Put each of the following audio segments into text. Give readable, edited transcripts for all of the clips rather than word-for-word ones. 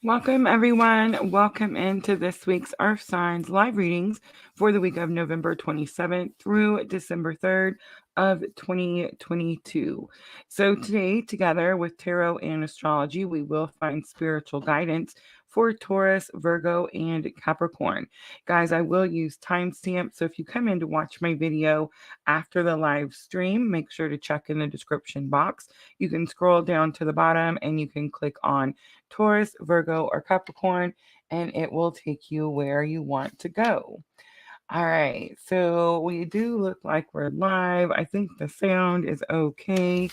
Welcome, everyone. Welcome into this week's Earth Signs live readings for the week of November 27th through December 3rd of 2022. So, today, together with tarot and astrology, we will find spiritual guidance for Taurus, Virgo, and Capricorn. Guys, I will use timestamps. So, if you come in to watch my video after the live stream, make sure to check in the description box. You can scroll down to the bottom and you can click on Taurus, Virgo, or Capricorn, and it will take you where you want to go. All right, so we do look like we're live. I think the sound is okay.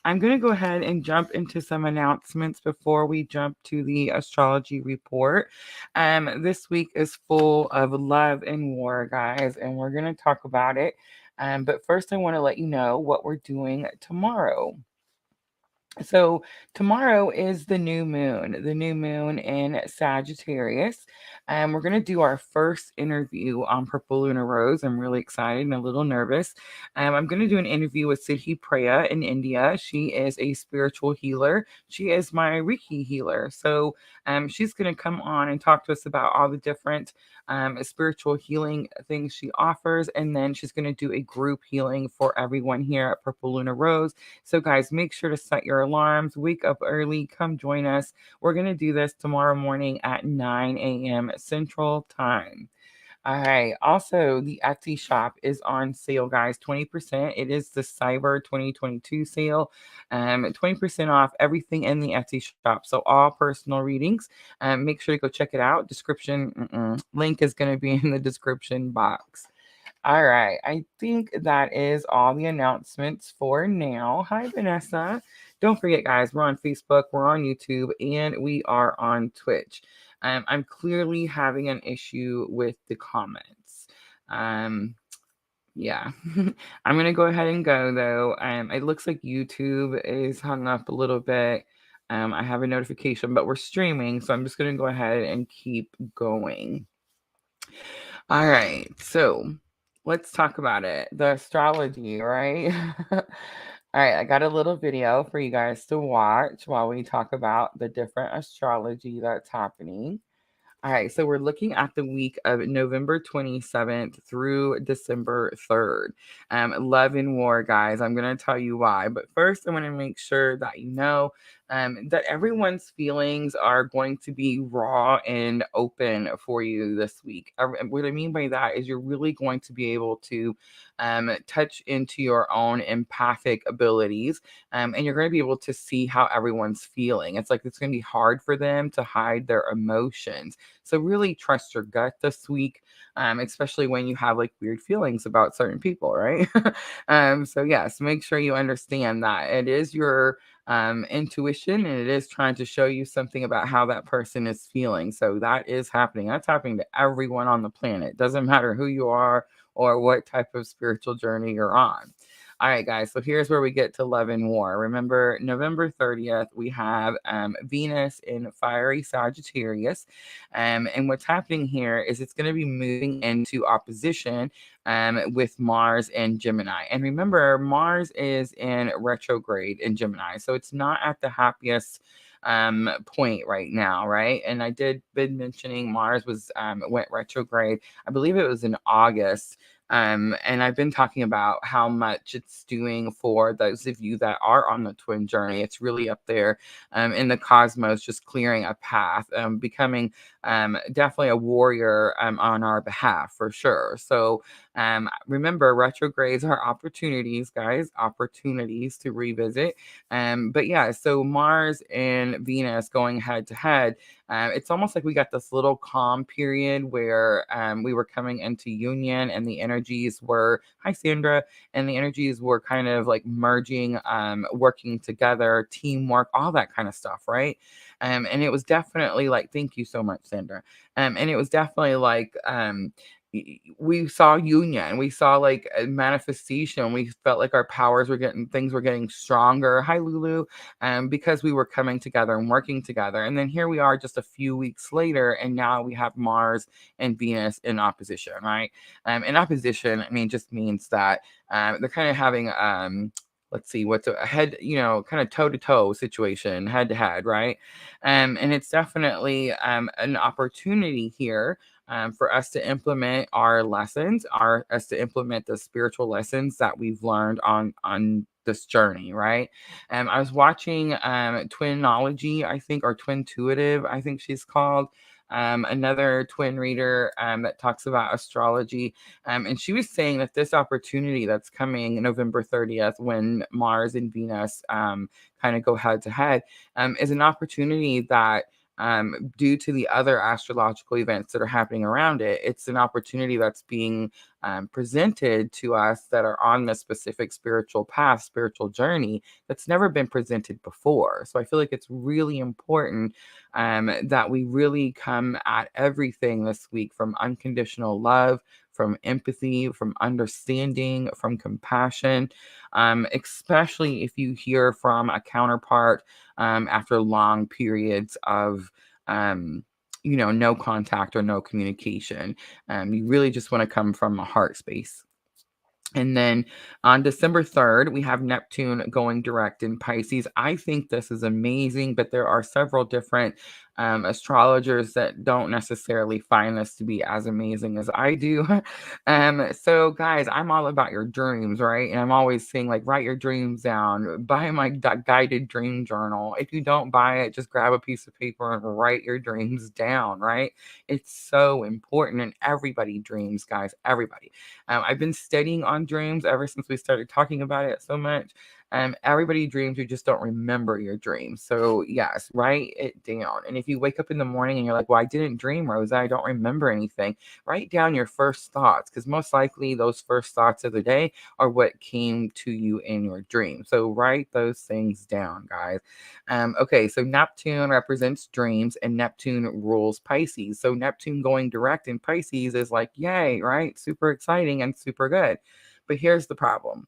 I'm going to go ahead and jump into some announcements before we jump to the astrology report. This week is full of love and war, guys, and we're going to talk about it. But first, I want to let you know what we're doing tomorrow. So tomorrow is the new moon in Sagittarius. And we're going to do our first interview on Purple Lunar Rose. I'm really excited and a little nervous. I'm going to do an interview with Siddhi Preya in India. She is a spiritual healer. She is my Reiki healer. So she's going to come on and talk to us about all the different spiritual healing things she offers. And then she's going to do a group healing for everyone here at Purple Lunar Rose. So, guys, make sure to set your alarms, wake up early, come join us. We're going to do this tomorrow morning at 9 a.m. Central Time. All right. Also, the Etsy shop is on sale, guys. 20%. It is the Cyber 2022 sale. 20% off everything in the Etsy shop. So all personal readings. Make sure to go check it out. Description link is going to be in the description box. All right. I think that is all the announcements for now. Hi, Vanessa. Don't forget, guys, we're on Facebook, we're on YouTube, and we are on Twitch. I'm clearly having an issue with the comments. Yeah, I'm going to go ahead and go, though. It looks like YouTube is hung up a little bit. I have a notification, but we're streaming, so I'm just going to go ahead and keep going. All right, so let's talk about it. The astrology, right? All right, I got a little video for you guys to watch while we talk about the different astrology that's happening. All right, so we're looking at the week of November 27th through December 3rd. Love and war, guys. I'm going to tell you why. But first, I want to make sure that you know that everyone's feelings are going to be raw and open for you this week. What I mean by that is you're really going to be able to touch into your own empathic abilities, and you're going to be able to see how everyone's feeling. It's like it's going to be hard for them to hide their emotions. So really trust your gut this week, especially when you have like weird feelings about certain people, right? So yes, make sure you understand that it is your intuition and it is trying to show you something about how that person is feeling. So that is happening. That's happening to everyone on the planet. Doesn't matter who you are or what type of spiritual journey you're on. All right, guys. So here's where we get to love and war. Remember, November 30th, we have Venus in fiery Sagittarius. And what's happening here is it's going to be moving into opposition with Mars and Gemini. And remember, Mars is in retrograde in Gemini. So it's not at the happiest point right now, right? And I did been mentioning Mars was went retrograde. I believe it was in August. And I've been talking about how much it's doing for those of you that are on the twin journey. It's really up there in the cosmos, just clearing a path, becoming definitely a warrior on our behalf for sure. So remember, retrogrades are opportunities, guys, opportunities to revisit. But yeah, so Mars and Venus going head to head. It's almost like we got this little calm period where we were coming into union and the energies were, hi Sandra, and the energies were kind of like merging, working together, teamwork, all that kind of stuff, right? And it was definitely like, thank you so much, Sandra. And it was definitely like, we saw union, we saw like a manifestation, we felt like our powers were getting, things were getting stronger, hi Lulu, because we were coming together and working together. And then here we are just a few weeks later, and now we have Mars and Venus in opposition, right? In opposition, I mean, just means that they're kind of having let's see, what's a head, kind of toe to toe situation, head to head, right? And it's definitely an opportunity here for us to implement our lessons, us to implement the spiritual lessons that we've learned on this journey, right? I was watching Twinology, I think, or Twintuitive, I think she's called. Another twin reader that talks about astrology. And she was saying that this opportunity that's coming November 30th, when Mars and Venus kind of go head to head, is an opportunity that, due to the other astrological events that are happening around it, it's an opportunity that's being presented to us that are on the specific spiritual path, spiritual journey that's never been presented before. So I feel like it's really important that we really come at everything this week from unconditional love, from empathy, from understanding, from compassion, especially if you hear from a counterpart after long periods of. No contact or no communication. You really just want to come from a heart space. And then on December 3rd, we have Neptune going direct in Pisces. I think this is amazing, but there are several different astrologers that don't necessarily find this to be as amazing as I do. So, guys, I'm all about your dreams, right? And I'm always saying, like, write your dreams down, buy my guided dream journal. If you don't buy it, just grab a piece of paper and write your dreams down, right? It's so important. And everybody dreams, guys, everybody. I've been studying on dreams ever since we started talking about it so much. Everybody dreams, you just don't remember your dreams. So, yes, write it down. And if you wake up in the morning and you're like, well, I didn't dream, Rosa, I don't remember anything, write down your first thoughts, because most likely those first thoughts of the day are what came to you in your dream. So, write those things down, guys. Okay, so Neptune represents dreams and Neptune rules Pisces. So, Neptune going direct in Pisces is like, yay, right? Super exciting and super good. But here's the problem.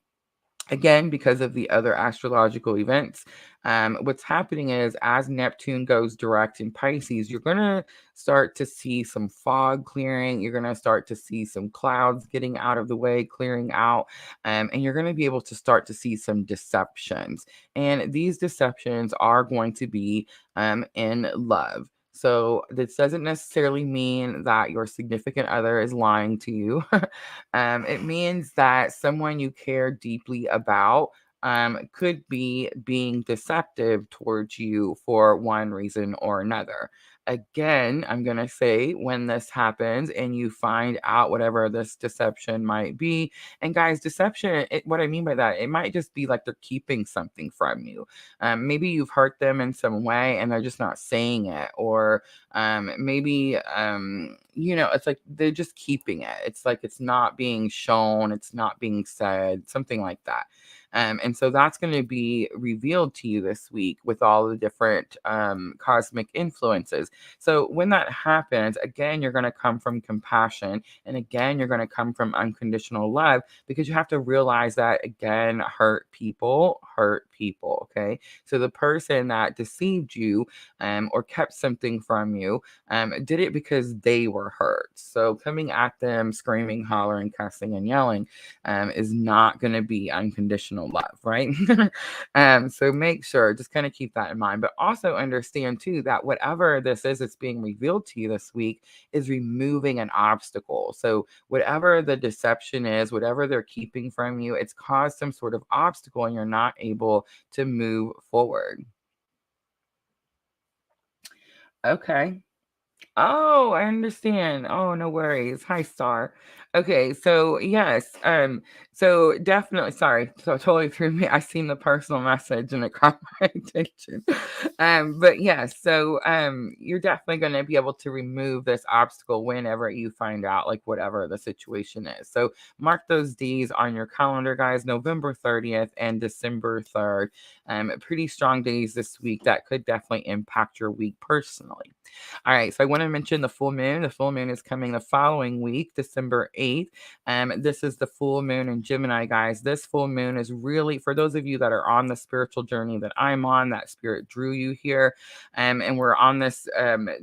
Again, because of the other astrological events, what's happening is as Neptune goes direct in Pisces, you're going to start to see some fog clearing. You're going to start to see some clouds getting out of the way, clearing out. And you're going to be able to start to see some deceptions. And these deceptions are going to be in love. So this doesn't necessarily mean that your significant other is lying to you. It means that someone you care deeply about could be being deceptive towards you for one reason or another. Again, I'm going to say when this happens and you find out whatever this deception might be, and guys, deception, what I mean by that, it might just be like they're keeping something from you. Maybe you've hurt them in some way and they're just not saying it, or maybe it's like they're just keeping it. It's like it's not being shown, it's not being said, something like that. And so that's going to be revealed to you this week with all the different cosmic influences. So when that happens, again, you're going to come from compassion, and again, you're going to come from unconditional love, because you have to realize that, again, hurt people. Okay, so the person that deceived you or kept something from you did it because they were hurt. So coming at them, screaming, hollering, cussing, and yelling is not going to be unconditional love, right? So make sure, just kind of keep that in mind. But also understand, too, that whatever this is that's being revealed to you this week is removing an obstacle. So whatever the deception is, whatever they're keeping from you, it's caused some sort of obstacle and you're not able to move forward. Okay. Oh, I understand. Oh, no worries. Hi, Star. Okay, so yes, so definitely, sorry, so totally threw me. I seen the personal message and it caught my attention. But yes, so you're definitely going to be able to remove this obstacle whenever you find out, like, whatever the situation is. So mark those days on your calendar, guys. November 30th and December 3rd. Pretty strong days this week that could definitely impact your week personally. All right, so I want to mention the full moon. The full moon is coming the following week, December 8th. This is the full moon in Gemini, guys. This full moon is really, for those of you that are on the spiritual journey that I'm on, that spirit drew you here, and we're on this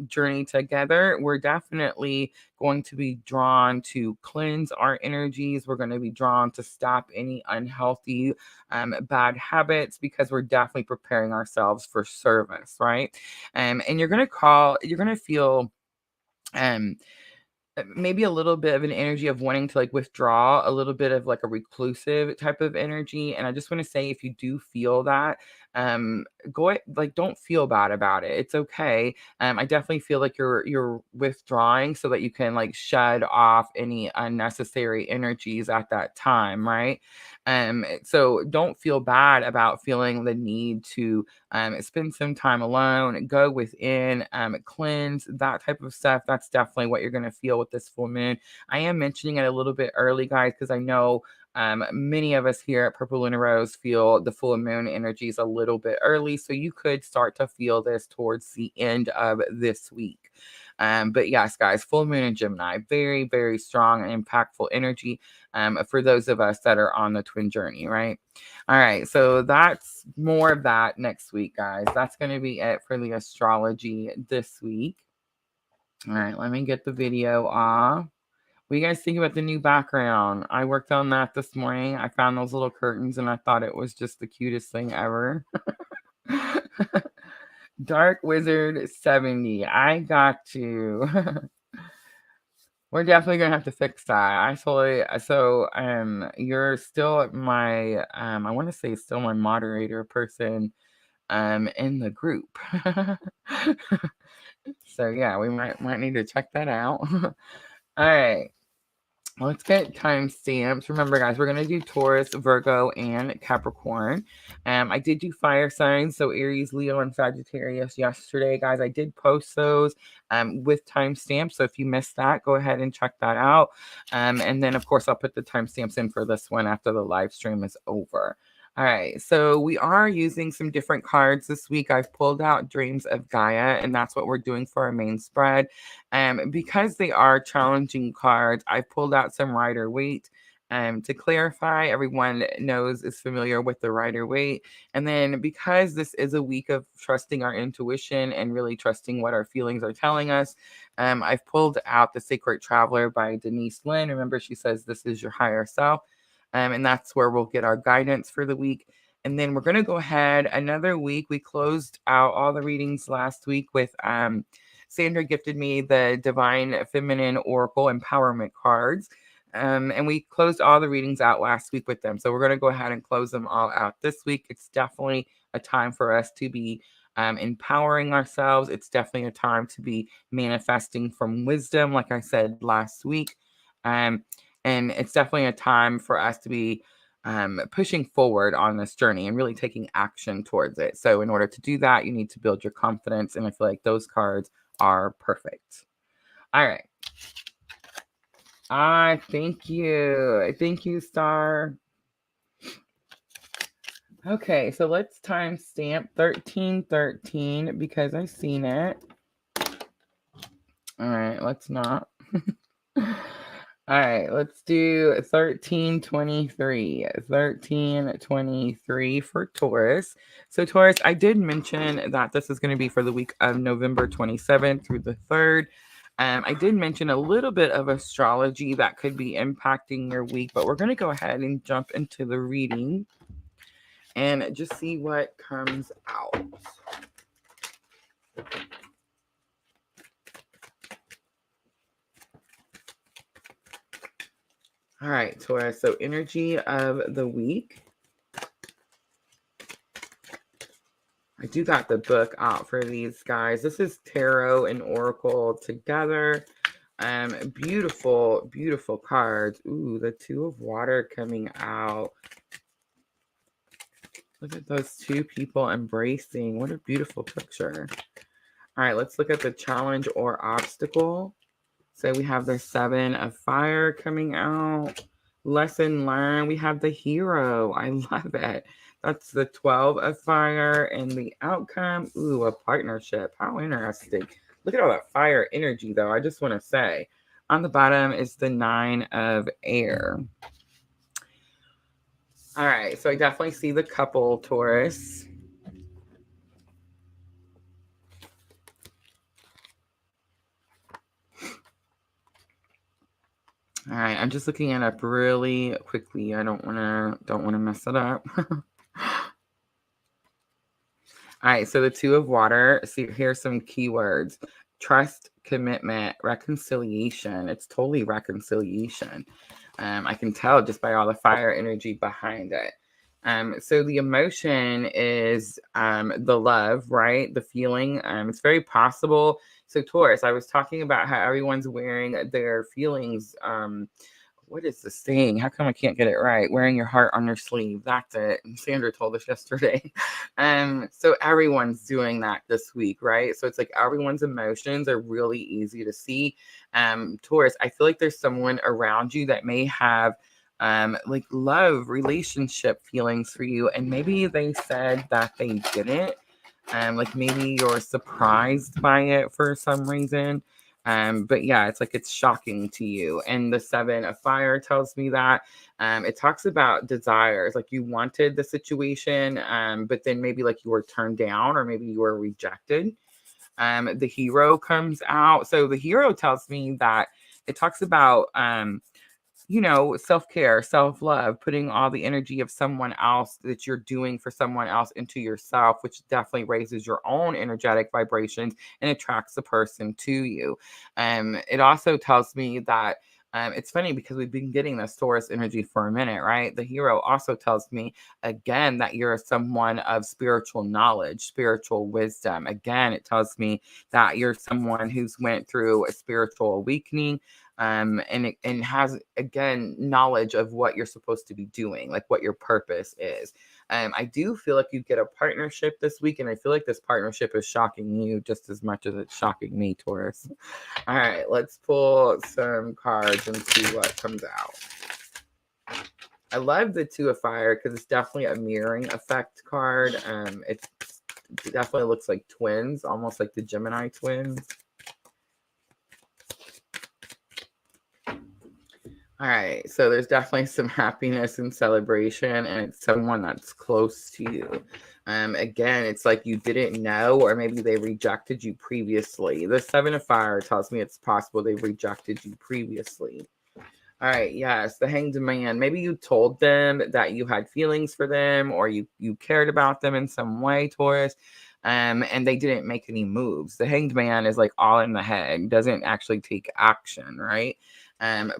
journey together. We're definitely going to be drawn to cleanse our energies. We're going to be drawn to stop any unhealthy, bad habits, because we're definitely preparing ourselves for service, right? And you're going to feel, um, maybe a little bit of an energy of wanting to like withdraw, a little bit of like a reclusive type of energy. And I just want to say, if you do feel that, um like, don't feel bad about it. It's okay. I definitely feel like you're withdrawing so that you can like shed off any unnecessary energies at that time, right? So don't feel bad about feeling the need to spend some time alone, go within, cleanse, that type of stuff. That's definitely what you're going to feel with this full moon. I am mentioning it a little bit early, guys, because I know many of us here at Purple Lunar Rose feel the full moon energies a little bit early. So you could start to feel this towards the end of this week. But yes, guys, full moon in Gemini, very, very strong and impactful energy for those of us that are on the twin journey, right? All right, so that's more of that next week, guys. That's going to be it for the astrology this week. All right, let me get the video off. What do you guys think about the new background? I worked on that this morning. I found those little curtains and I thought it was just the cutest thing ever. Dark Wizard 70. I got to. We're definitely gonna have to fix that. You're still my I want to say still my moderator person in the group. So yeah, we might need to check that out. All right. Let's get timestamps. Remember, guys, we're going to do Taurus, Virgo, and Capricorn. I did do fire signs, so Aries, Leo, and Sagittarius yesterday, guys. I did post those with timestamps, so if you missed that, go ahead and check that out. And then, of course, I'll put the timestamps in for this one after the live stream is over. All right, so we are using some different cards this week. I've pulled out Dreams of Gaia, and that's what we're doing for our main spread. Because they are challenging cards, I've pulled out some Rider Waite. To clarify, everyone is familiar with the Rider Waite. And then because this is a week of trusting our intuition and really trusting what our feelings are telling us, I've pulled out The Sacred Traveler by Denise Lynn. Remember, she says this is your higher self. And that's where we'll get our guidance for the week. And then we're going to go ahead another week. We closed out all the readings last week with Sandra gifted me the Divine Feminine Oracle Empowerment cards. And we closed all the readings out last week with them. So we're going to go ahead and close them all out this week. It's definitely a time for us to be empowering ourselves. It's definitely a time to be manifesting from wisdom, like I said last week. And it's definitely a time for us to be pushing forward on this journey and really taking action towards it. So in order to do that, you need to build your confidence. And I feel like those cards are perfect. All right. Thank you. Thank you, Star. Okay, so let's timestamp 1313 because I've seen it. All right, let's not. All right, let's do 1323. 1323 for Taurus. So Taurus, I did mention that this is going to be for the week of November 27th through the 3rd. I did mention a little bit of astrology that could be impacting your week, but we're going to go ahead and jump into the reading and just see what comes out. All right, Taurus. So energy of the week. I do got the book out for these guys. This is Tarot and Oracle together. Beautiful, beautiful cards. Ooh, the Two of Water coming out. Look at those two people embracing. What a beautiful picture. All right, let's look at the challenge or obstacle. So we have the Seven of Fire coming out. Lesson learned. We have the Hero. I love it. That's the 12 of Fire and the outcome. Ooh, a partnership. How interesting. Look at all that fire energy, though. I just want to say. On the bottom is the 9 of Air. All right. So I definitely see the couple, Taurus. All right, I'm just looking it up really quickly. I don't wanna mess it up. All right, so the Two of Water. See, here's some keywords: trust, commitment, reconciliation. It's totally reconciliation. I can tell just by all the fire energy behind it. So the emotion is the love, right? The feeling. It's very possible. So Taurus, I was talking about how everyone's wearing their feelings. What is the saying? How come I can't get it right? Wearing your heart on your sleeve. That's it. And Sandra told us yesterday. So everyone's doing that this week, right? So it's like everyone's emotions are really easy to see. Taurus, I feel like there's someone around you that may have like love, relationship feelings for you, and maybe they said that they didn't. Like maybe you're surprised by it for some reason. But yeah, it's like it's shocking to you. And the Seven of Fire tells me that. It talks about desires, like you wanted the situation, but then maybe like you were turned down or maybe you were rejected. The Hero comes out. So the Hero tells me that it talks about self-care, self-love, putting all the energy of someone else that you're doing for someone else into yourself, which definitely raises your own energetic vibrations and attracts the person to you. It also tells me that it's funny because we've been getting this Taurus energy for a minute, right? The Hero also tells me again that you're someone of spiritual knowledge, spiritual wisdom. Again, it tells me that you're someone who's went through a spiritual awakening, and has again knowledge of what you're supposed to be doing, like what your purpose is. I do feel like you get a partnership this week, and I feel like this partnership is shocking you just as much as it's shocking me, Taurus. All right, let's pull some cards and see what comes out. I love the Two of Fire because it's definitely a mirroring effect card. It definitely looks like twins, almost like the Gemini twins. All right, so there's definitely some happiness and celebration, and it's someone that's close to you. Again, it's like you didn't know, or maybe they rejected you previously. The Seven of Fire tells me it's possible they rejected you previously. All right, yes, the Hanged Man. Maybe you told them that you had feelings for them, or you cared about them in some way, Taurus, and they didn't make any moves. The Hanged Man is like all in the head, doesn't actually take action, right?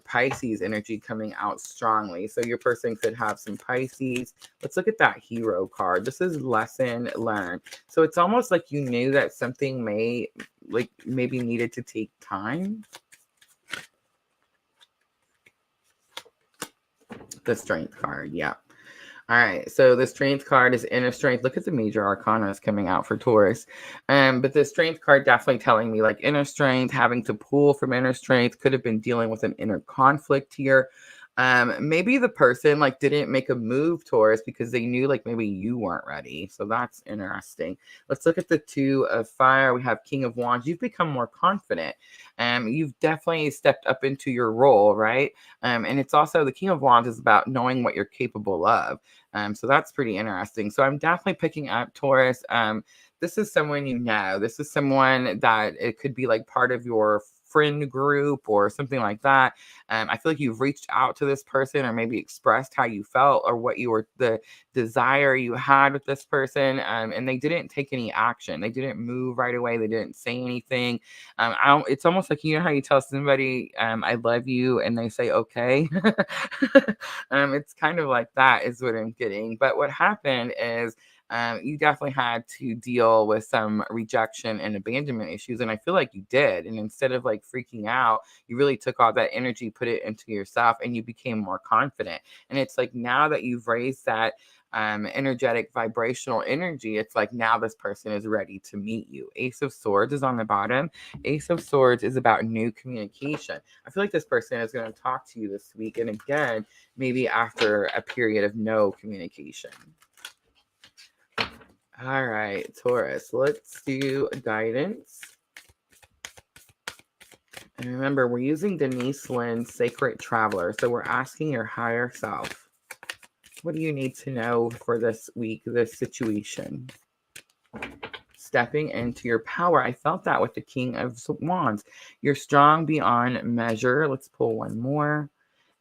Pisces energy coming out strongly. So your person could have some Pisces. Let's look at that Hero card. This is lesson learned. So it's almost like you knew that something maybe needed to take time. The Strength card, yeah. All right, so the Strength card is inner strength. Look at the major arcana is coming out for Taurus. But the Strength card definitely telling me like inner strength, having to pull from inner strength, could have been dealing with an inner conflict here. Maybe the person like didn't make a move, Taurus, because they knew like maybe you weren't ready. So that's interesting. Let's look at the Two of Fire. We have King of Wands. You've become more confident. You've definitely stepped up into your role, right? And it's also the King of Wands is about knowing what you're capable of. So that's pretty interesting. So I'm definitely picking up Taurus. This is someone you know. This is someone that it could be like part of your friend group or something like that. I feel like you've reached out to this person or maybe expressed how you felt or what you were, the desire you had with this person, and they didn't take any action. They didn't move right away. They didn't say anything. It's almost like, you know how you tell somebody, I love you, and they say, okay. It's kind of like that is what I'm getting. But what happened is you definitely had to deal with some rejection and abandonment issues. And I feel like you did. And instead of like freaking out, you really took all that energy, put it into yourself, and you became more confident. And it's like now that you've raised that energetic vibrational energy, it's like now this person is ready to meet you. Ace of Swords is on the bottom. Ace of Swords is about new communication. I feel like this person is going to talk to you this week, and again, maybe after a period of no communication. All right, Taurus, let's do guidance. And remember, we're using Denise Lynn's Sacred Traveler. So we're asking your higher self, what do you need to know for this week, this situation? Stepping into your power. I felt that with the King of Wands. You're strong beyond measure. Let's pull one more.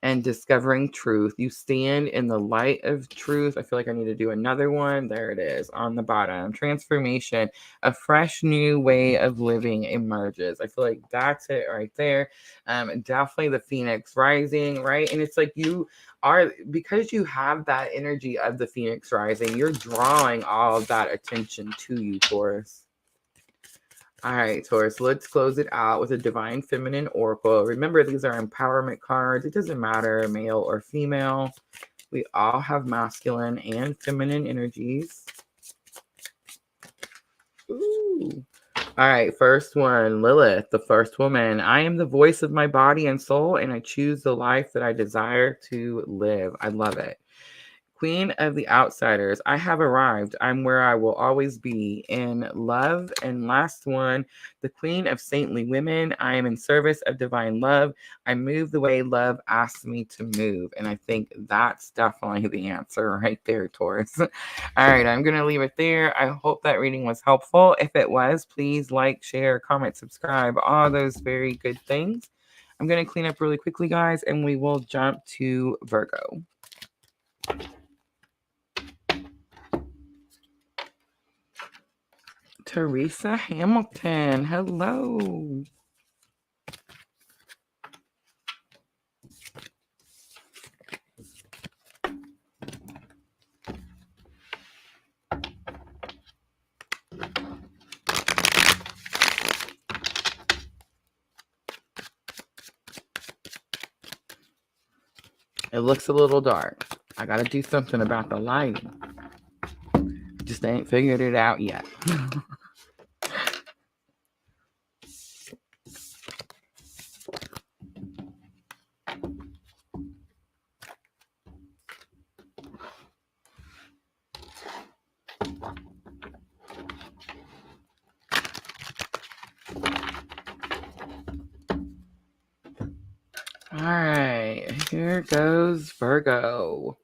and discovering truth. You stand in the light of truth. I feel like I need to do another one. There it is on the bottom. Transformation, a fresh new way of living emerges. I feel like that's it right there. Definitely the Phoenix rising, right? And it's like you are, because you have that energy of the Phoenix rising, you're drawing all of that attention to you, Taurus. All right, Taurus, let's close it out with a Divine Feminine Oracle. Remember, these are empowerment cards. It doesn't matter, male or female. We all have masculine and feminine energies. Ooh. All right, first one, Lilith, the first woman. I am the voice of my body and soul, and I choose the life that I desire to live. I love it. Queen of the Outsiders, I have arrived. I'm where I will always be, in love. And last one, the Queen of Saintly Women, I am in service of divine love. I move the way love asks me to move. And I think that's definitely the answer right there, Taurus. All right, I'm going to leave it there. I hope that reading was helpful. If it was, please like, share, comment, subscribe, all those very good things. I'm going to clean up really quickly, guys, and we will jump to Virgo. Teresa Hamilton, hello. It looks a little dark. I got to do something about the lighting. Just ain't figured it out yet. All right, here goes Virgo.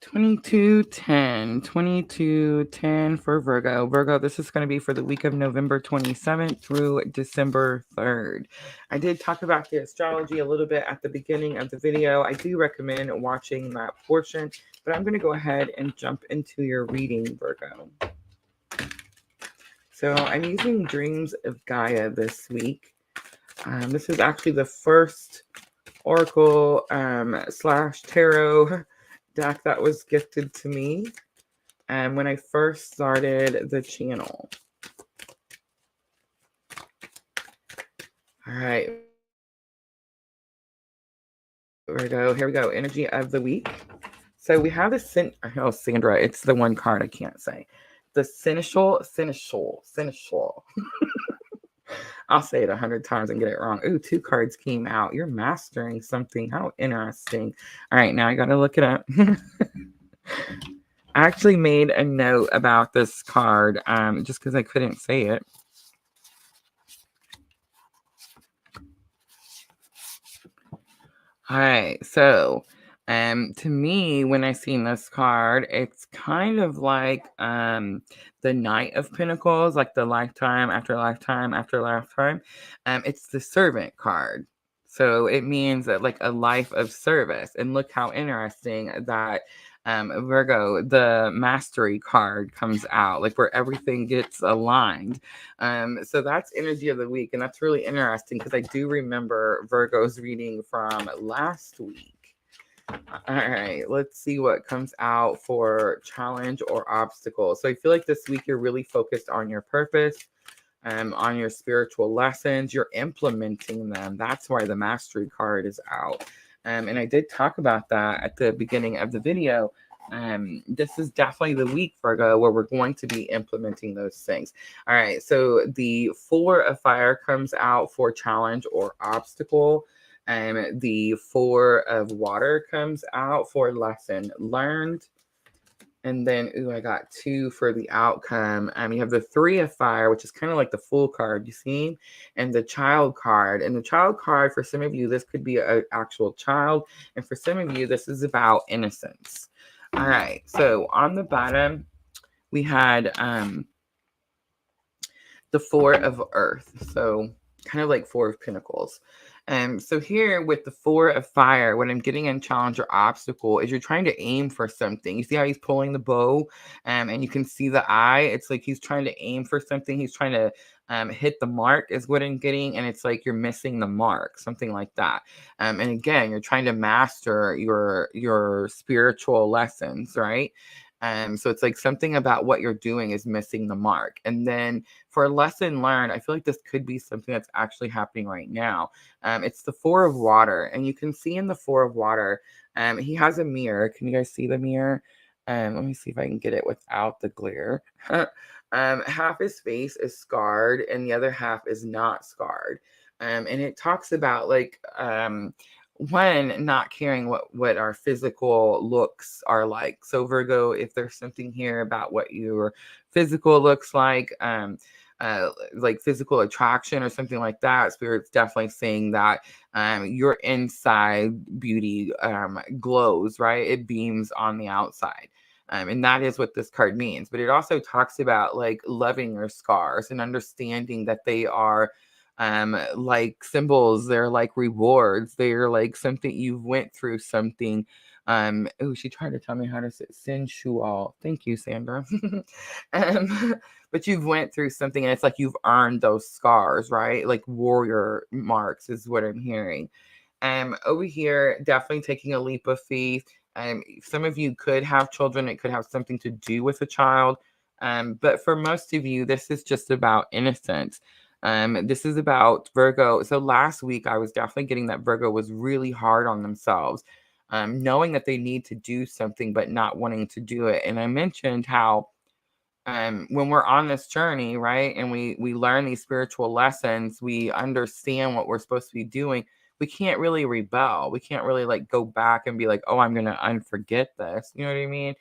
2210 for Virgo. Virgo, this is going to be for the week of November 27th through December 3rd. I did talk about the astrology a little bit at the beginning of the video. I do recommend watching that portion, but I'm going to go ahead and jump into your reading, Virgo. So I'm using Dreams of Gaia this week. This is actually the first Oracle / tarot deck that was gifted to me when I first started the channel. All right. Virgo, here we go. Energy of the week. So we have the Sandra, it's the one card I can't say. The Seneschal. I'll say it 100 times and get it wrong. Ooh, 2 cards came out. You're mastering something. How interesting. All right, now I got to look it up. I actually made a note about this card just because I couldn't say it. All right, so to me, when I seen this card, it's kind of like the Knight of Pentacles, like the lifetime after lifetime after lifetime. It's the Servant card. So it means that like a life of service. And look how interesting that Virgo, the Mastery card comes out, like where everything gets aligned. So that's energy of the week. And that's really interesting because I do remember Virgo's reading from last week. All right, let's see what comes out for challenge or obstacle. So I feel like this week you're really focused on your purpose, on your spiritual lessons. You're implementing them. That's why the Mastery card is out. And I did talk about that at the beginning of the video. This is definitely the week, Virgo, where we're going to be implementing those things. All right, so the 4 of Fire comes out for challenge or obstacle. The 4 of Water comes out for lesson learned. And then, I got 2 for the outcome. You have the 3 of Fire, which is kind of like the Fool card, you see? And the Child card. And the Child card, for some of you, this could be an actual child. And for some of you, this is about innocence. All right, so on the bottom, we had the 4 of Earth. So kind of like 4 of Pentacles. So here with the Four of Fire, what I'm getting in challenge or obstacle is you're trying to aim for something. You see how he's pulling the bow, and you can see the eye. It's like he's trying to aim for something. He's trying to hit the mark is what I'm getting, and it's like you're missing the mark, something like that. And again, you're trying to master your spiritual lessons, right? So it's like something about what you're doing is missing the mark. And then for a lesson learned, I feel like this could be something that's actually happening right now. It's the Four of Water, and you can see in the Four of Water, he has a mirror. Can you guys see the mirror? Let me see if I can get it without the glare. Half his face is scarred, and the other half is not scarred. And it talks about like one, not caring what our physical looks are like. So Virgo, if there's something here about what your physical looks like physical attraction or something like that, Spirit's definitely saying that your inside beauty glows, right? It beams on the outside. And that is what this card means. But it also talks about like loving your scars and understanding that they are like symbols. They're like rewards. They're like something you've went through something. Oh, she tried to tell me how to say sensual. Thank you, Sandra. But you've went through something, and it's like you've earned those scars, right? Like warrior marks is what I'm hearing. Over here, definitely taking a leap of faith. Some of you could have children. It could have something to do with a child. But for most of you, this is just about innocence. This is about Virgo. So last week, I was definitely getting that Virgo was really hard on themselves, knowing that they need to do something, but not wanting to do it. And I mentioned how when we're on this journey, right, and we learn these spiritual lessons, we understand what we're supposed to be doing. We can't really rebel. We can't really like go back and be like, oh, I'm gonna unforget this. You know what I mean?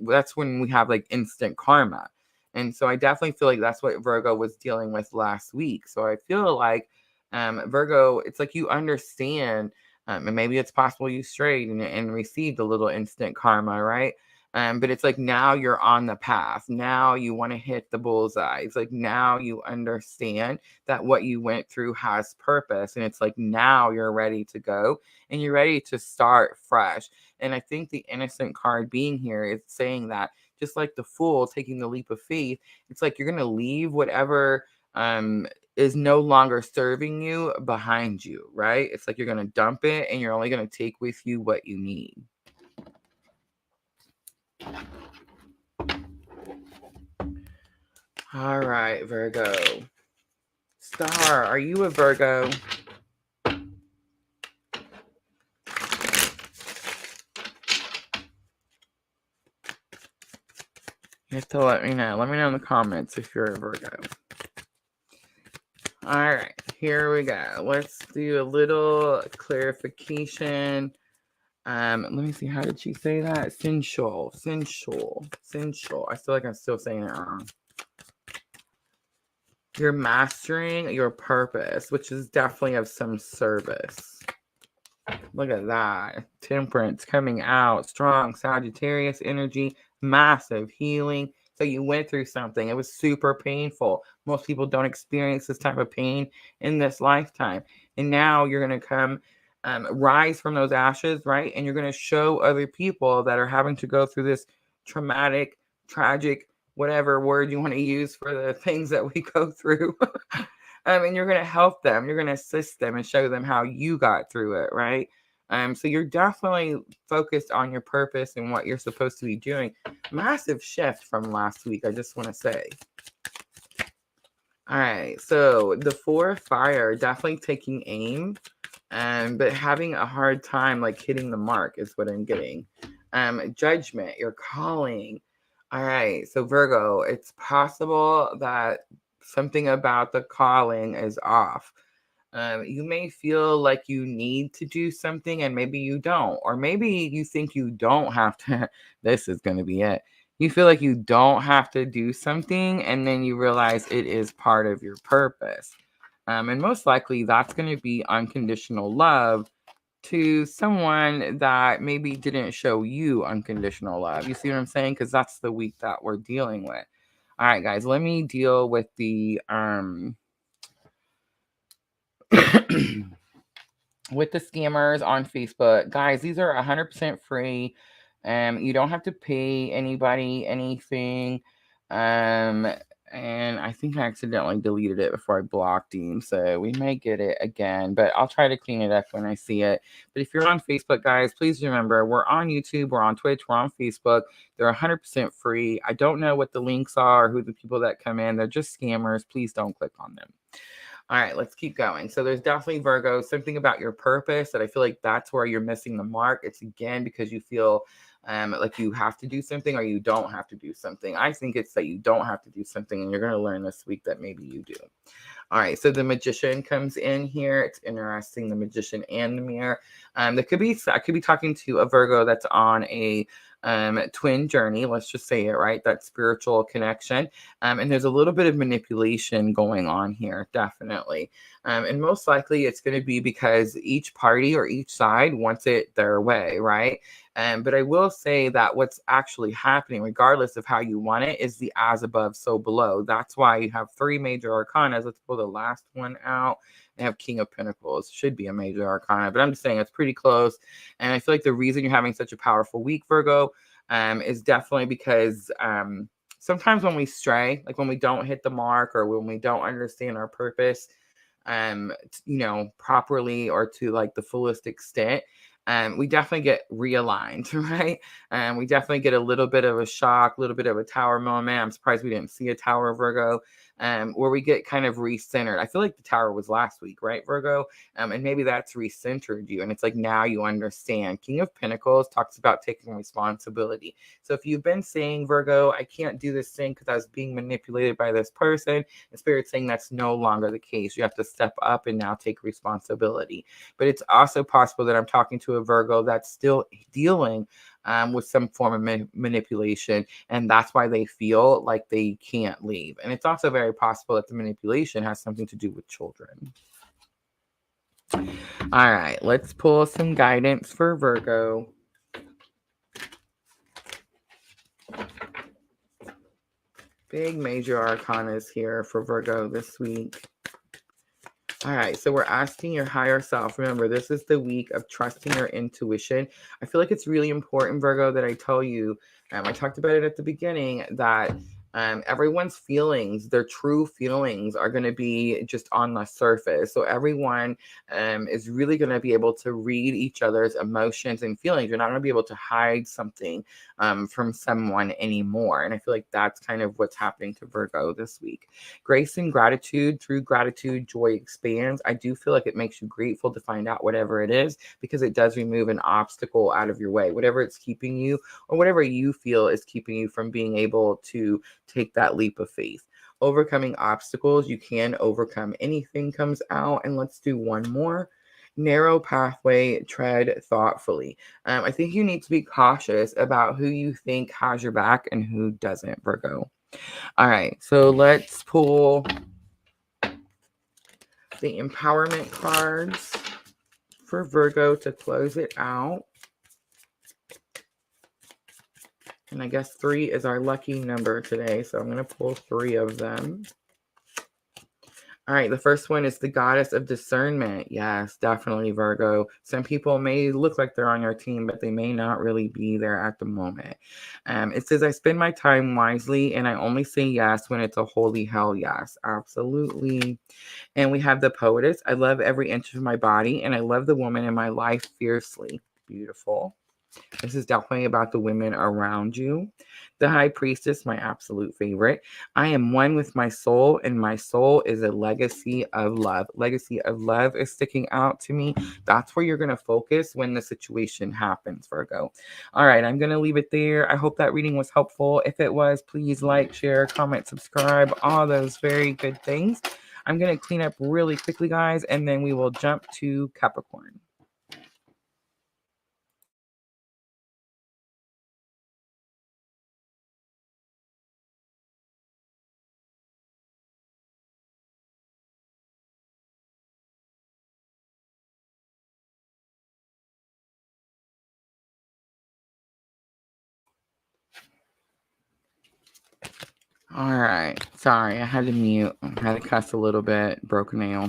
That's when we have like instant karma. And so I definitely feel like that's what Virgo was dealing with last week. So I feel like Virgo, it's like you understand, and maybe it's possible you strayed and received a little instant karma, right? But it's like now you're on the path. Now you want to hit the bullseye. It's like now you understand that what you went through has purpose. And it's like now you're ready to go and you're ready to start fresh. And I think the innocent card being here is saying that just like the fool taking the leap of faith, it's like you're going to leave whatever is no longer serving you behind you, right? It's like you're going to dump it and you're only going to take with you what you need. All right, Virgo. Star, are you a Virgo? You have to let me know. Let me know in the comments if you're a Virgo. All right, here we go. Let's do a little clarification. Let me see. How did she say that? Sensual. I feel like I'm still saying it wrong. You're mastering your purpose, which is definitely of some service. Look at that. Temperance coming out. Strong Sagittarius energy. Massive healing. So you went through something. It was super painful. Most people don't experience this type of pain in this lifetime. And now you're going to come rise from those ashes, right? And you're going to show other people that are having to go through this traumatic, tragic, whatever word you want to use for the things that we go through. And you're going to help them. You're going to assist them and show them how you got through it, right? So you're definitely focused on your purpose and what you're supposed to be doing. Massive shift from last week, I just want to say. All right, so the Four of Fire, definitely taking aim, but having a hard time like hitting the mark is what I'm getting. Judgment, your calling. All right, so Virgo, it's possible that something about the calling is off. You may feel like you need to do something and maybe you don't, or maybe you think you don't have to. This is going to be it. You feel like you don't have to do something and then you realize it is part of your purpose. And most likely that's going to be unconditional love to someone that maybe didn't show you unconditional love. You see what I'm saying? Because that's the week that we're dealing with. All right, guys, let me deal with the with the scammers on Facebook, guys, these are 100% free. You don't have to pay anybody anything. And I think I accidentally deleted it before I blocked him, so we may get it again, but I'll try to clean it up when I see it. But if you're on Facebook, guys, please remember, we're on YouTube, we're on Twitch, we're on Facebook. They're 100% free. I don't know what the links are, who the people that come in. They're just scammers. Please don't click on them. All right, let's keep going. So there's definitely Virgo, something about your purpose that I feel like that's where you're missing the mark. It's again because you feel like you have to do something or you don't have to do something. I think it's that you don't have to do something, and you're going to learn this week that maybe you do. All right, so the Magician comes in here. It's interesting, the Magician and the Mirror. I could be talking to a Virgo that's on a twin journey. Let's just say it, right? That spiritual connection. And there's a little bit of manipulation going on here, definitely. And most likely it's going to be because each party or each side wants it their way, right? But I will say that what's actually happening, regardless of how you want it, is the as above, so below. That's why you have 3 major arcana. Let's pull the last one out. They have King of Pentacles. Should be a major arcana, but I'm just saying it's pretty close. And I feel like the reason you're having such a powerful week, Virgo, is definitely because sometimes when we stray, like when we don't hit the mark or when we don't understand our purpose, properly or to like the fullest extent, we definitely get realigned, right? We definitely get a little bit of a shock, a little bit of a tower moment. I'm surprised we didn't see a tower, Virgo, where we get kind of recentered. I feel like the tower was last week, right, Virgo? And maybe that's recentered you. And it's like now you understand. King of Pentacles talks about taking responsibility. So if you've been saying, Virgo, I can't do this thing because I was being manipulated by this person, the Spirit's saying that's no longer the case. You have to step up and now take responsibility. But it's also possible that I'm talking to a Virgo that's still dealing with some form of manipulation, and that's why they feel like they can't leave. And it's also very possible that the manipulation has something to do with children. All right, let's pull some guidance for Virgo. Big major arcanas here for Virgo this week. All right, so we're asking your higher self. Remember, this is the week of trusting your intuition. I feel like it's really important, Virgo, that I tell you, I talked about it at the beginning, that everyone's feelings, their true feelings, are going to be just on the surface. So everyone is really going to be able to read each other's emotions and feelings. You're not going to be able to hide something from someone anymore. And I feel like that's kind of what's happening to Virgo this week. Grace and gratitude. Through gratitude, joy expands. I do feel like it makes you grateful to find out whatever it is, because it does remove an obstacle out of your way, whatever it's keeping you or whatever you feel is keeping you from being able to take that leap of faith. Overcoming obstacles. You can overcome anything comes out. And let's do one more. Narrow pathway, tread thoughtfully. I think you need to be cautious about who you think has your back and who doesn't, Virgo. All right, so let's pull the empowerment cards for Virgo to close it out. And I guess 3 is our lucky number today, so I'm going to pull 3 of them. All right, the first one is the Goddess of Discernment. Yes, definitely, Virgo. Some people may look like they're on your team, but they may not really be there at the moment. It says, I spend my time wisely, and I only say yes when it's a holy hell yes. Absolutely. And we have the Poetess. I love every inch of my body, and I love the woman in my life fiercely. Beautiful. This is definitely about the women around you. The High Priestess, my absolute favorite. I am one with my soul, and my soul is a legacy of love. Legacy of love is sticking out to me. That's where you're going to focus when the situation happens, Virgo. All right, I'm going to leave it there. I hope that reading was helpful. If it was, please like, share, comment, subscribe, all those very good things. I'm going to clean up really quickly, guys, and then we will jump to Capricorn. All right. Sorry, I had to mute. I had to cuss a little bit. Broke a nail.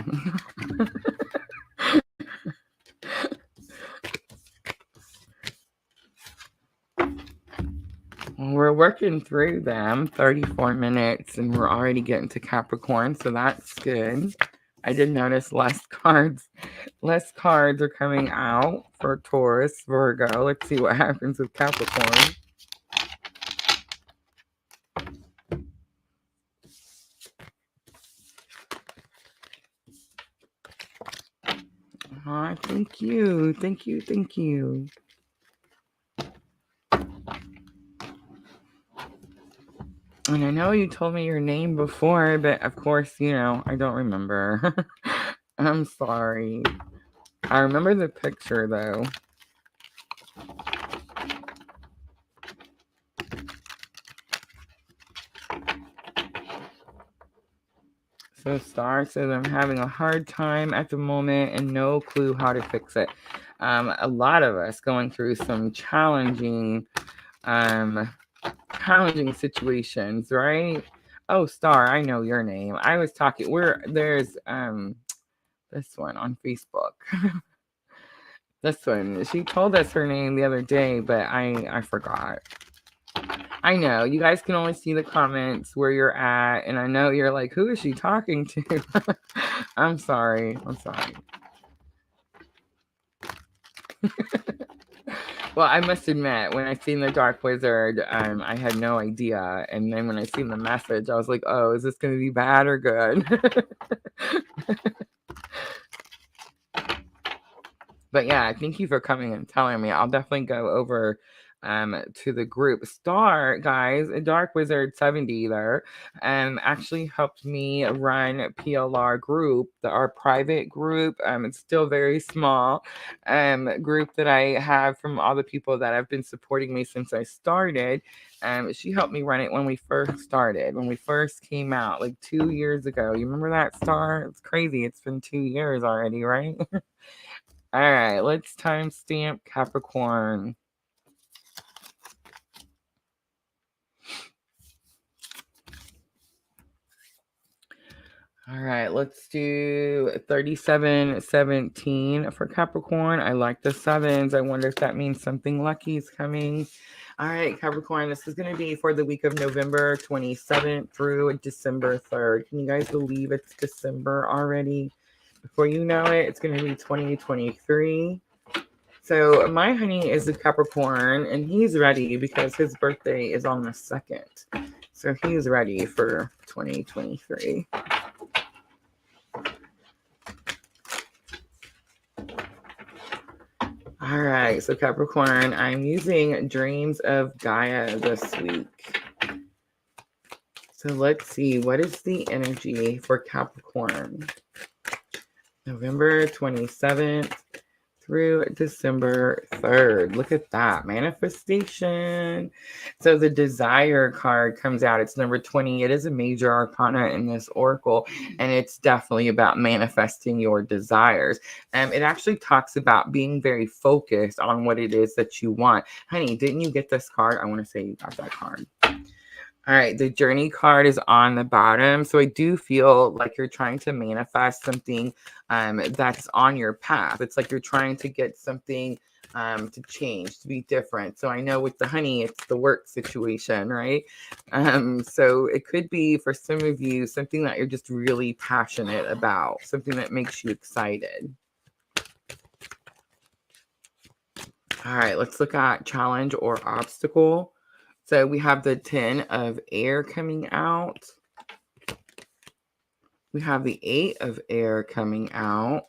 We're working through them, 34 minutes, and we're already getting to Capricorn, so that's good. I did notice less cards are coming out for Taurus, Virgo. Let's see what happens with Capricorn. Thank you. Thank you. Thank you. And I know you told me your name before, but of course, you know, I don't remember. I'm sorry. I remember the picture, though. So Star says, I'm having a hard time at the moment and no clue how to fix it. A lot of us going through some challenging situations, right? Oh, Star, I know your name. I was talking, there's this one on Facebook. This one. She told us her name the other day, but I forgot. I know you guys can only see the comments where you're at, and I know you're like, who is she talking to? I'm sorry. Well, I must admit, when I seen the Dark Wizard, I had no idea, and then when I seen the message, I was like, oh, is this going to be bad or good? But yeah, thank you for coming and telling me. I'll definitely go over to the group. Star, guys, Dark Wizard 70 there, actually helped me run PLR group, our private group. It's still very small group that I have from all the people that have been supporting me since I started. She helped me run it when we first started, when we first came out, like 2 years ago. You remember that, Star? It's crazy. It's been 2 years already, right? All right, let's timestamp Capricorn. All right, let's do 3717 for Capricorn. I like the sevens. I wonder if that means something lucky is coming. All right, Capricorn, this is going to be for the week of November 27th through December 3rd. Can you guys believe it's December already? Before you know it, it's going to be 2023. So my honey is a Capricorn, and he's ready because his birthday is on the 2nd. So he's ready for 2023. All right, so Capricorn, I'm using Dreams of Gaia this week. So let's see, what is the energy for Capricorn? November 27th through December 3rd. Look at that. Manifestation. So the desire card comes out. It's number 20. It is a major arcana in this oracle, and it's definitely about manifesting your desires. It actually talks about being very focused on what it is that you want. Honey, didn't you get this card? I want to say you got that card. All right, the journey card is on the bottom. So I do feel like you're trying to manifest something that's on your path. It's like you're trying to get something to change, to be different. So I know with the honey, it's the work situation, right? So it could be for some of you something that you're just really passionate about, something that makes you excited. All right, let's look at challenge or obstacle. So we have the 10 of air coming out. We have the 8 of air coming out.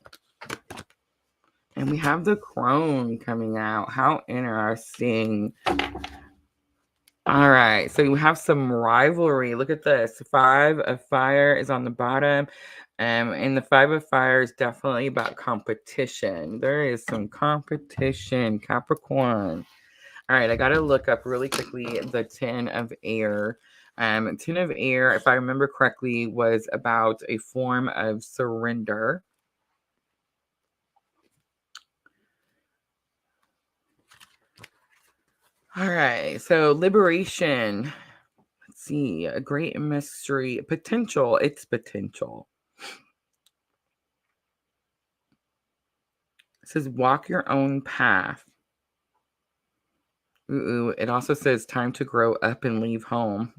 And we have the crone coming out. How interesting. All right, so you have some rivalry. Look at this. 5 of fire is on the bottom. And the 5 of fire is definitely about competition. There is some competition, Capricorn. All right, I got to look up really quickly the 10 of air. 10 of air, if I remember correctly, was about a form of surrender. All right, so liberation. Let's see, a great mystery, potential. It's potential. It says walk your own path. Ooh, it also says time to grow up and leave home.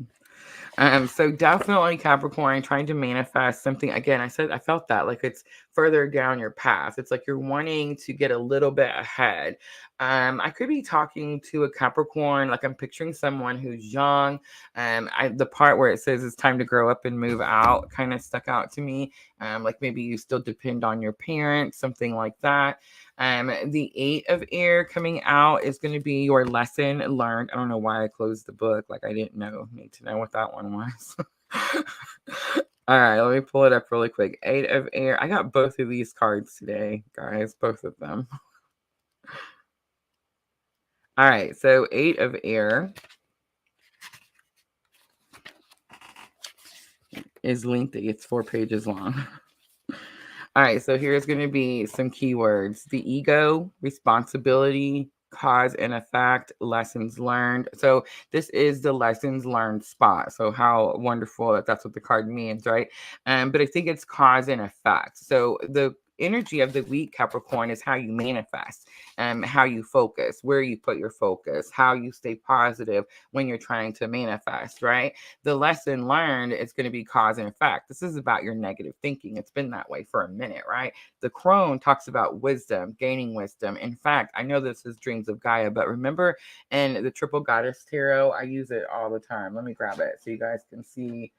So definitely Capricorn trying to manifest something. Again, I said I felt that like it's further down your path. It's like you're wanting to get a little bit ahead. I could be talking to a Capricorn, like I'm picturing someone who's young. The part where it says it's time to grow up and move out kind of stuck out to me. Like maybe you still depend on your parents, something like that. The 8 of air coming out is going to be your lesson learned. I don't know why I closed the book. Like I didn't need to know what that one was. All right, let me pull it up really quick. 8 of air. I got both of these cards today, guys, both of them. All right, so 8 of air is lengthy. It's 4 pages long. All right, so here's going to be some keywords. The ego, responsibility, cause and effect, lessons learned. So this is the lessons learned spot. So how wonderful that that's what the card means, right? But I think it's cause and effect. So the energy of the week, Capricorn, is how you manifest, how you focus, where you put your focus, how you stay positive when you're trying to manifest, right? The lesson learned is going to be cause and effect. This is about your negative thinking. It's been that way for a minute, right? The crone talks about wisdom, gaining wisdom. In fact, I know this is Dreams of Gaia, but remember in the Triple Goddess Tarot, I use it all the time. Let me grab it so you guys can see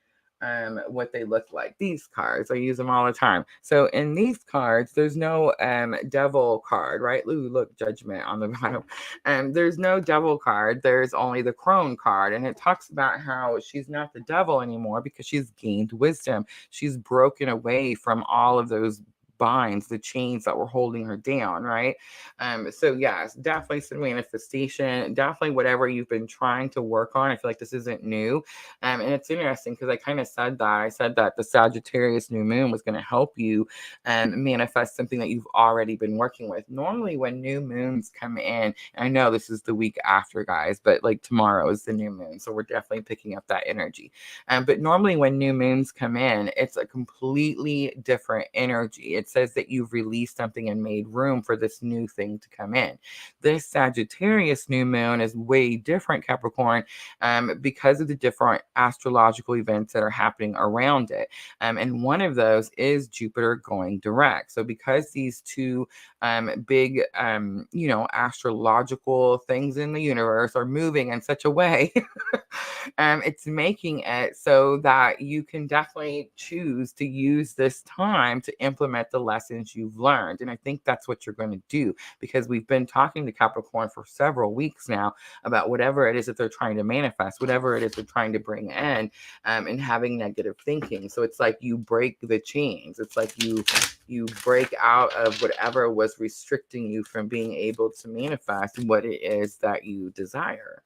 what they look like. These cards, I use them all the time. So in these cards, there's no devil card, right? Ooh, look, judgment on the bottom. There's no devil card. There's only the crone card. And it talks about how she's not the devil anymore because she's gained wisdom. She's broken away from all of those binds, the chains that were holding her down, right? So yes, definitely some manifestation, definitely whatever you've been trying to work on. I feel like this isn't new. And it's interesting because I kind of said that. I said that the Sagittarius new moon was going to help you manifest something that you've already been working with. Normally, when new moons come in, and I know this is the week after, guys, but like tomorrow is the new moon. So we're definitely picking up that energy. But normally, when new moons come in, it's a completely different energy. It says that you've released something and made room for this new thing to come in. This Sagittarius new moon is way different, Capricorn, because of the different astrological events that are happening around it. And one of those is Jupiter going direct. So because these two big, astrological things in the universe are moving in such a way, it's making it so that you can definitely choose to use this time to implement the lessons you've learned. And I think that's what you're going to do because we've been talking to Capricorn for several weeks now about whatever it is that they're trying to manifest, whatever it is they're trying to bring in, and having negative thinking. So it's like you break the chains. It's like you break out of whatever was restricting you from being able to manifest what it is that you desire.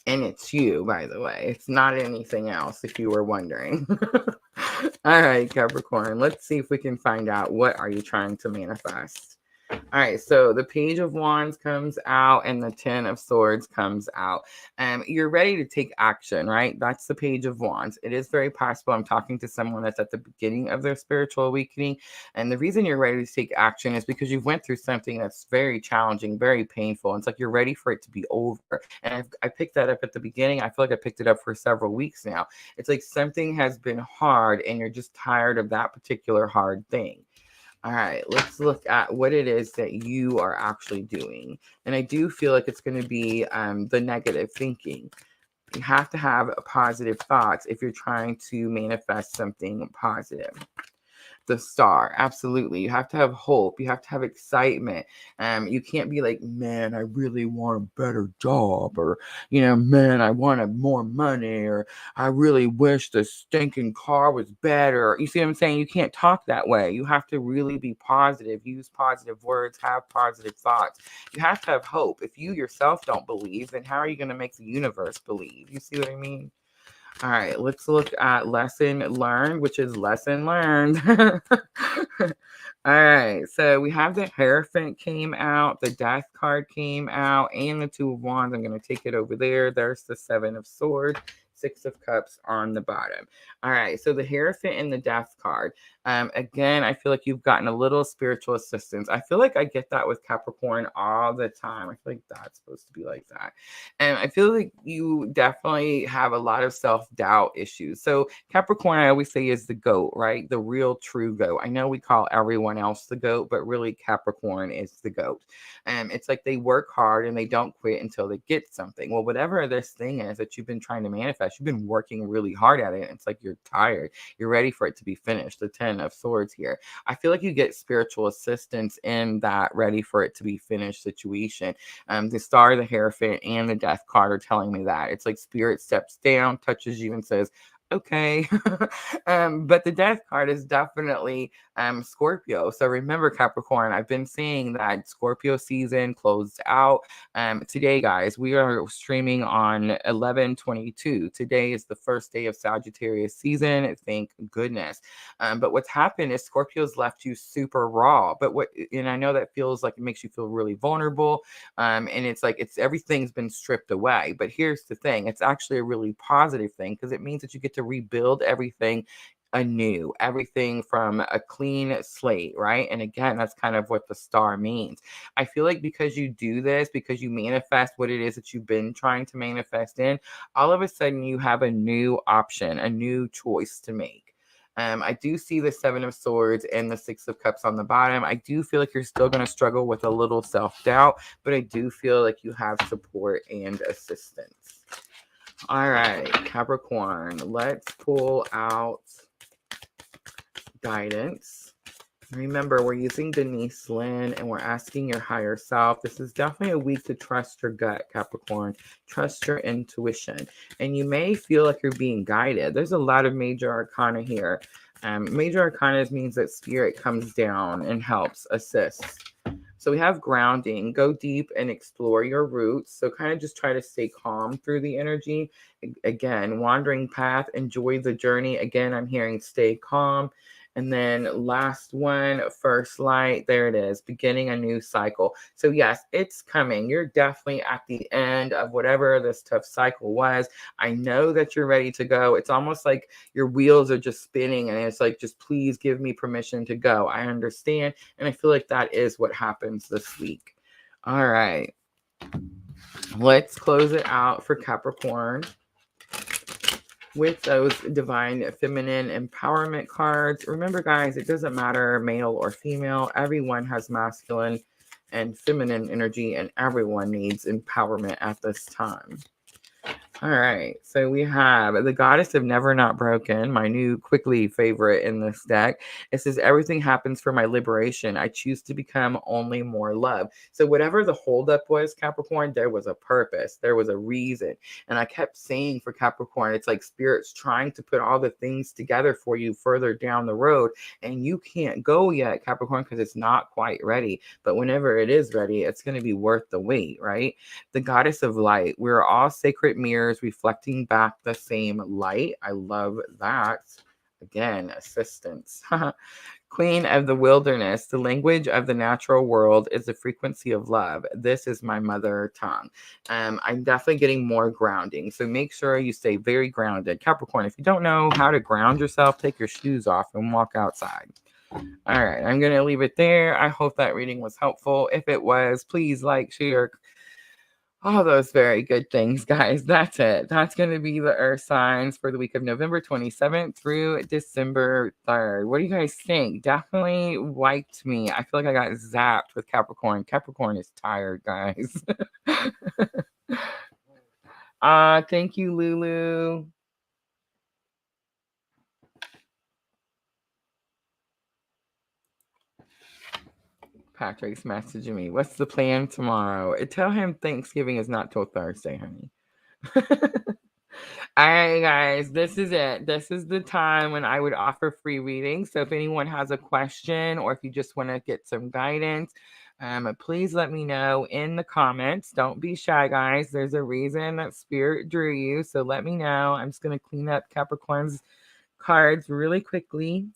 And it's you, by the way. It's not anything else, if you were wondering. All right, Capricorn, let's see if we can find out what are you trying to manifest. All right, so the Page of Wands comes out and the Ten of Swords comes out. You're ready to take action, right? That's the Page of Wands. It is very possible I'm talking to someone that's at the beginning of their spiritual awakening. And the reason you're ready to take action is because you've went through something that's very challenging, very painful. It's like you're ready for it to be over. And I picked that up at the beginning. I feel like I picked it up for several weeks now. It's like something has been hard and you're just tired of that particular hard thing. All right, let's look at what it is that you are actually doing. And I do feel like it's going to be the negative thinking. You have to have positive thoughts if you're trying to manifest something positive. The Star, absolutely. You have to have hope. You have to have excitement. You can't be like, man, I really want a better job, or man, I wanted more money, or I really wish the stinking car was better. You see what I'm saying? You can't talk that way. You have to really be positive, use positive words, have positive thoughts. You have to have hope. If you yourself don't believe, then how are you going to make the universe believe? You see what I mean? All right, let's look at lesson learned, which is lesson learned. All right, so we have the Hierophant came out, the Death card came out, and the Two of Wands. I'm going to take it over there. There's the Seven of Swords, Six of Cups on the bottom. All right, so the Hierophant and the Death card. Again, I feel like you've gotten a little spiritual assistance. I feel like I get that with Capricorn all the time. I feel like that's supposed to be like that. And I feel like you definitely have a lot of self-doubt issues. So Capricorn, I always say, is the GOAT, right? The real true GOAT. I know we call everyone else the GOAT, but really Capricorn is the GOAT. It's like they work hard and they don't quit until they get something. Well, whatever this thing is that you've been trying to manifest, you've been working really hard at it. It's like you're tired. You're ready for it to be finished. The Ten of Swords here. I feel like you get spiritual assistance in that ready for it to be finished situation. The Star, the Hierophant, and the Death card are telling me that. It's like Spirit steps down, touches you, and says, okay. But the Death card is definitely Scorpio. So remember, Capricorn, I've been saying that Scorpio season closed out. Today, guys, we are streaming on 11/22. Today is the first day of Sagittarius season. Thank goodness. But what's happened is Scorpio's left you super raw. And I know that feels like it makes you feel really vulnerable. And it's like everything's been stripped away. But here's the thing: it's actually a really positive thing because it means that you get to rebuild everything anew, everything from a clean slate, right? And again, that's kind of what the Star means. I feel like because you do this, because you manifest what it is that you've been trying to manifest in, all of a sudden you have a new option, a new choice to make. I do see the Seven of Swords and the Six of Cups on the bottom. I do feel like you're still going to struggle with a little self-doubt, but I do feel like you have support and assistance. All right, Capricorn, let's pull out guidance. Remember, we're using Denise Lynn and we're asking your higher self. This is definitely a week to trust your gut, Capricorn. Trust your intuition. And you may feel like you're being guided. There's a lot of major arcana here. Major arcana means that spirit comes down and helps, assists. So we have grounding. Go deep and explore your roots. So kind of just try to stay calm through the energy. Again, wandering path. Enjoy the journey. Again, I'm hearing stay calm. And then last one, first light. There it is. Beginning a new cycle. So yes, it's coming. You're definitely at the end of whatever this tough cycle was. I know that you're ready to go. It's almost like your wheels are just spinning and it's like, just please give me permission to go. I understand. And I feel like that is what happens this week. All right. Let's close it out for Capricorn with those divine feminine empowerment cards. Remember, guys, it doesn't matter male or female. Everyone has masculine and feminine energy, and everyone needs empowerment at this time. All right, so we have the Goddess of Never Not Broken, my new quickly favorite in this deck. It says, everything happens for my liberation. I choose to become only more love. So whatever the holdup was, Capricorn, there was a purpose. There was a reason. And I kept saying for Capricorn, it's like Spirit's trying to put all the things together for you further down the road. And you can't go yet, Capricorn, because it's not quite ready. But whenever it is ready, it's going to be worth the wait, right? The Goddess of Light. We're all sacred mirrors reflecting back the same light. I love that. Again, assistance. Queen of the Wilderness. The language of the natural world is the frequency of love. This is my mother tongue. I'm definitely getting more grounding. So make sure you stay very grounded. Capricorn, if you don't know how to ground yourself, take your shoes off and walk outside. All right, I'm going to leave it there. I hope that reading was helpful. If it was, please like, share, all those very good things, guys. That's it. That's going to be the Earth signs for the week of November 27th through December 3rd. What do you guys think? Definitely wiped me. I feel like I got zapped with Capricorn. Capricorn is tired, guys. Thank you, Lulu. Patrick's messaging me. What's the plan tomorrow? Tell him Thanksgiving is not till Thursday, honey. All right, guys, this is it. This is the time when I would offer free readings. So if anyone has a question or if you just want to get some guidance, Please let me know in the comments. Don't be shy, guys. There's a reason that Spirit drew you. So let me know. I'm just going to clean up Capricorn's cards really quickly.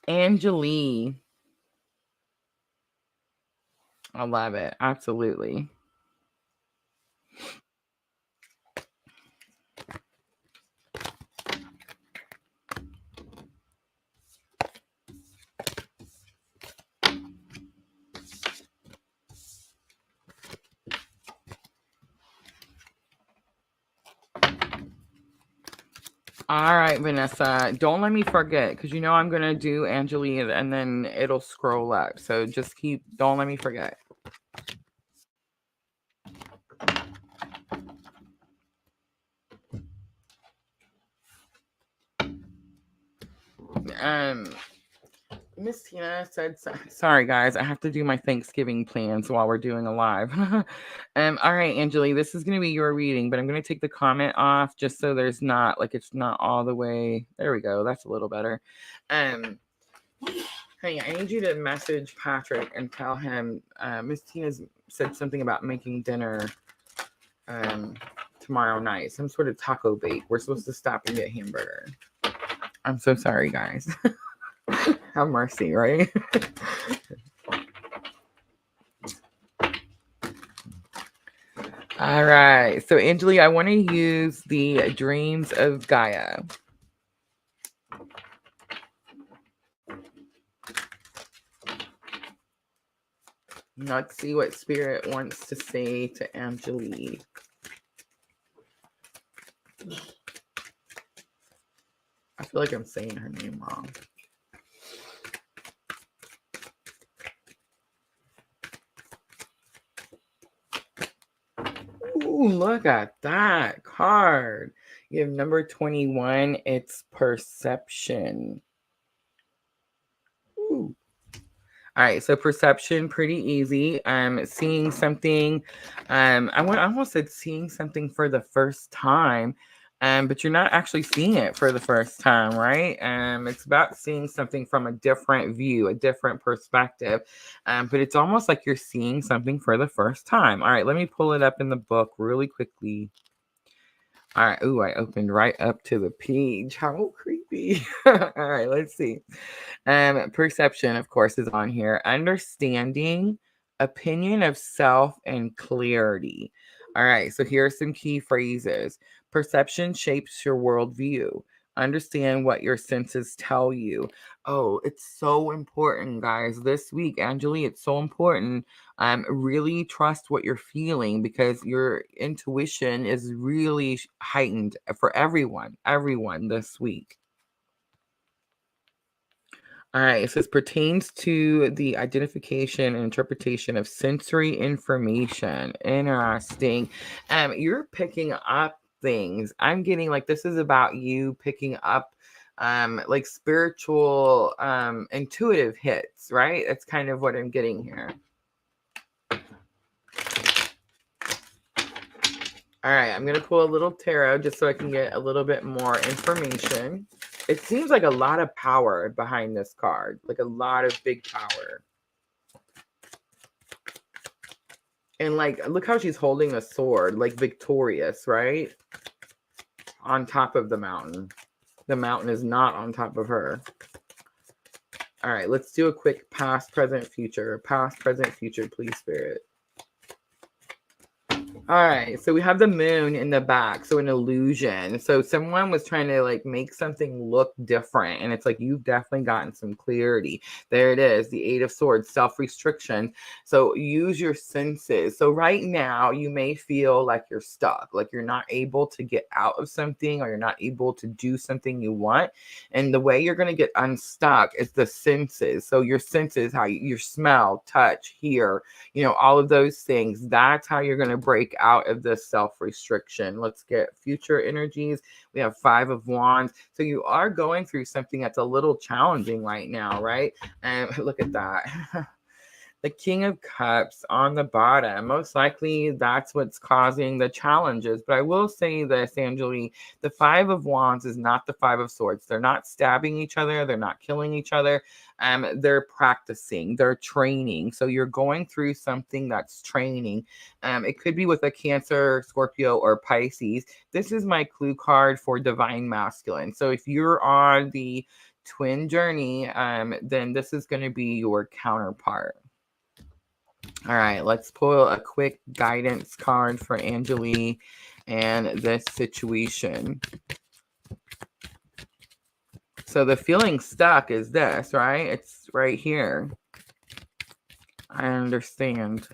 Angelique. I love it. Absolutely. All right, Vanessa. Don't let me forget, because you know I'm going to do Angelique and then it'll scroll up. So just don't let me forget. Miss Tina said, sorry guys, I have to do my Thanksgiving plans while we're doing a live. All right, Angelique, this is going to be your reading, but I'm going to take the comment off just so there's not, like, it's not all the way. There we go. That's a little better. Honey, I need you to message Patrick and tell him Miss Tina's said something about making dinner tomorrow night, some sort of taco bake. We're supposed to stop and get hamburger. I'm so sorry, guys. Have mercy, right? All right. So, Angelique, I want to use the Dreams of Gaia. Let's see what Spirit wants to say to Angelique. I feel like I'm saying her name wrong. Ooh, look at that card. You have number 21. It's perception. Ooh. All right, so perception, pretty easy. Seeing something. I almost said seeing something for the first time. But you're not actually seeing it for the first time, right? It's about seeing something from a different view, a different perspective. But it's almost like you're seeing something for the first time. All right, let me pull it up in the book really quickly. All right. Ooh, I opened right up to the page. How creepy. All right, let's see. Perception, of course, is on here. Understanding, opinion of self, and clarity. All right, so here are some key phrases. Perception shapes your worldview. Understand what your senses tell you. Oh, it's so important, guys. This week, Angelique, it's so important. Really trust what you're feeling, because your intuition is really heightened for everyone this week. All right, it says pertains to the identification and interpretation of sensory information. Interesting. You're picking up things. I'm getting like this is about you picking up like spiritual intuitive hits, right? That's kind of what I'm getting here. All right, I'm going to pull a little tarot just so I can get a little bit more information. It seems like a lot of power behind this card, like a lot of big power. And like, look how she's holding a sword, like victorious, right? On top of the mountain. The mountain is not on top of her. All right, let's do a quick past, present, future. Past, present, future, please, Spirit. All right, so we have the moon in the back, so an illusion. So someone was trying to like make something look different, and it's like you've definitely gotten some clarity. There it is, the Eight of Swords, self-restriction. So use your senses. So right now you may feel like you're stuck, like you're not able to get out of something, or you're not able to do something you want. And the way you're going to get unstuck is the senses. So your senses, how you smell, touch, hear, all of those things. That's how you're going to break out of this self-restriction. Let's get future energies. We have 5 of Wands. So you are going through something that's a little challenging right now, right? And look at that. the King of Cups on the bottom. Most likely that's what's causing the challenges. But I will say this, Angeli, the Five of Wands is not the Five of Swords. They're not stabbing each other. They're not killing each other. They're practicing. They're training. So you're going through something that's training. It could be with a Cancer, Scorpio, or Pisces. This is my clue card for Divine Masculine. So if you're on the twin journey, then this is going to be your counterpart. All right, let's pull a quick guidance card for Angeli and this situation. So the feeling stuck is this, right? It's right here. I understand.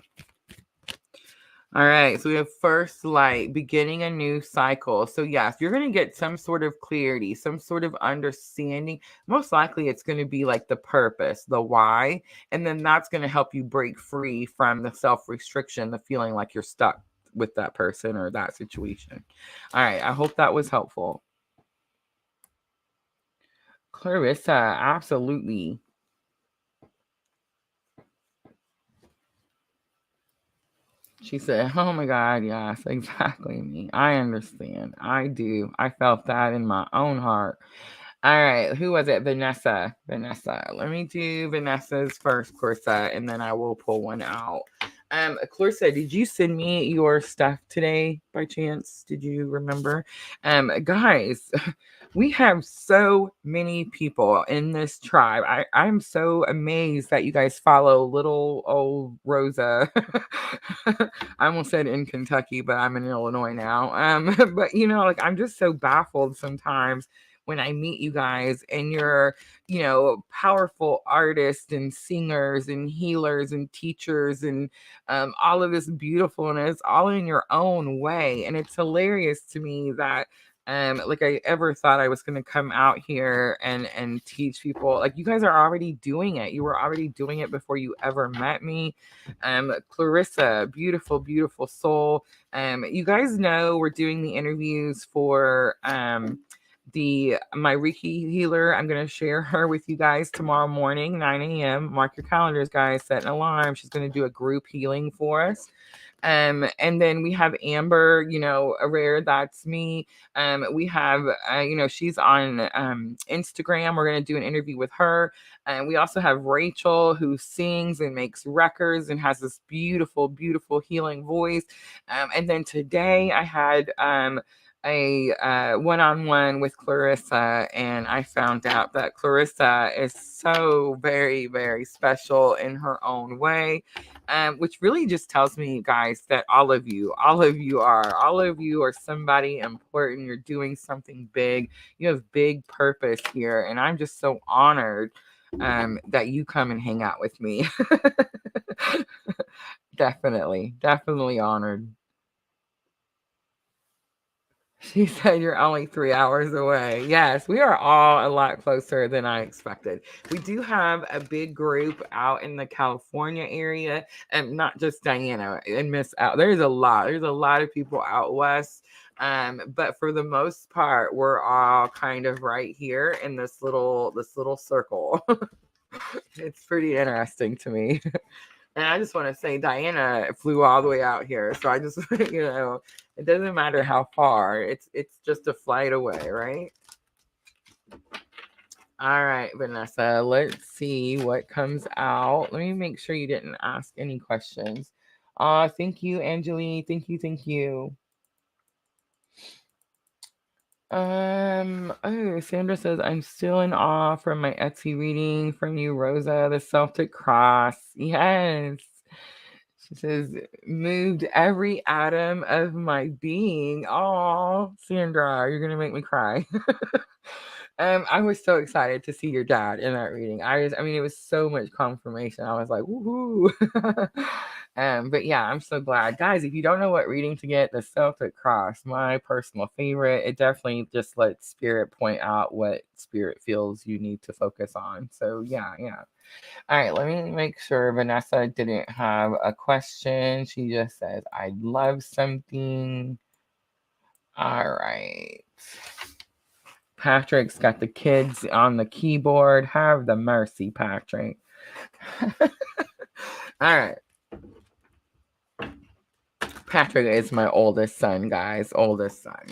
All right, so we have first light, beginning a new cycle. So yes, you're going to get some sort of clarity, some sort of understanding. Most likely it's going to be like the purpose, the why, and then that's going to help you break free from the self-restriction, the feeling like you're stuck with that person or that situation. All right, I hope that was helpful. Clarissa, absolutely. She said, oh my God, yes, exactly me. I understand. I do. I felt that in my own heart. All right, who was it? Vanessa. Let me do Vanessa's first, Clarissa, and then I will pull one out. Clarissa, did you send me your stuff today by chance? Did you remember? Guys, we have so many people in this tribe. I'm so amazed that you guys follow little old Rosa. I almost said in Kentucky, but I'm in Illinois now. But like I'm just so baffled sometimes when I meet you guys and you're, powerful artists and singers and healers and teachers and all of this beautifulness all in your own way. And it's hilarious to me that like I ever thought I was going to come out here and teach people. Like you guys are already doing it. You were already doing it before you ever met me. Clarissa, beautiful, beautiful soul. You guys know we're doing the interviews for my Reiki healer. I'm going to share her with you guys tomorrow morning, 9 a.m. Mark your calendars, guys. Set an alarm. She's going to do a group healing for us. And then we have Amber, a rare, that's me. We have, she's on Instagram. We're going to do an interview with her. And we also have Rachel, who sings and makes records and has this beautiful, beautiful healing voice. And then today I had a one-on-one with Clarissa, and I found out that Clarissa is so very, very special in her own way, which really just tells me, guys, that all of you are somebody important. You're doing something big. You have big purpose here, and I'm just so honored that you come and hang out with me. Definitely honored. She said you're only 3 hours away. Yes, we are all a lot closer than I expected. We do have a big group out in the California area, and not just Diana and Miss Out. There's a lot of people out west. But for the most part, we're all kind of right here in this little circle. It's pretty interesting to me. And I just want to say Diana flew all the way out here. So I just, it doesn't matter how far. It's just a flight away, right? All right, Vanessa, let's see what comes out. Let me make sure you didn't ask any questions. Thank you, Angeli. Thank you. Sandra says, I'm still in awe from my Etsy reading from you, Rosa, the Celtic Cross. Yes. She says, moved every atom of my being. Oh, Sandra, you're going to make me cry. I was so excited to see your dad in that reading. It was so much confirmation. I was like, woohoo. But yeah, I'm so glad. Guys, if you don't know what reading to get, the Celtic Cross, my personal favorite, it definitely just lets spirit point out what spirit feels you need to focus on. So yeah. All right, let me make sure Vanessa didn't have a question. She just says, I love something. All right. Patrick's got the kids on the keyboard. Have the mercy, Patrick. All right. Patrick is my oldest son, guys. Oldest son.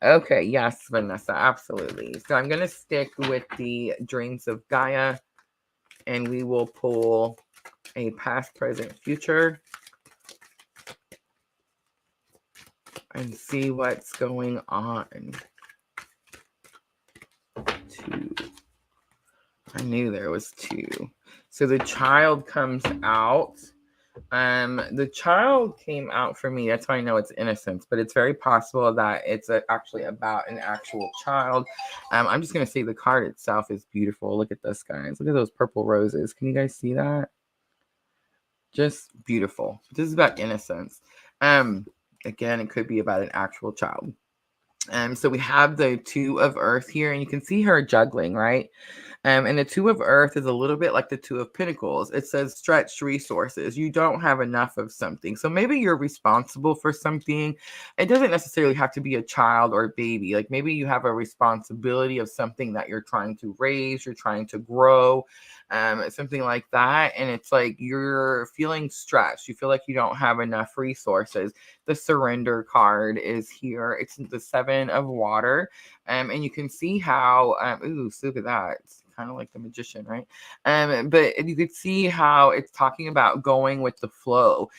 Okay, yes, Vanessa, absolutely. So I'm going to stick with the Dreams of Gaia, and we will pull a past, present, future, and see what's going on. 2. I knew there was 2. So the child comes out. The child came out for me. That's how I know it's innocence, but it's very possible that it's actually about an actual child. I'm just going to say the card itself is beautiful. Look at this, guys. Look at those purple roses. Can you guys see that? Just beautiful. This is about innocence. Again, it could be about an actual child. So we have the 2 of Earth here, and you can see her juggling, right? And the 2 of Earth is a little bit like the 2 of Pentacles. It says stretched resources. You don't have enough of something. So maybe you're responsible for something. It doesn't necessarily have to be a child or a baby. Like maybe you have a responsibility of something that you're trying to raise, you're trying to grow, something like that. And it's like you're feeling stressed. You feel like you don't have enough resources. The Surrender card is here. It's the 7 of Water. And you can see how, ooh, look at that. It's kind of like the Magician, right? But you could see how it's talking about going with the flow.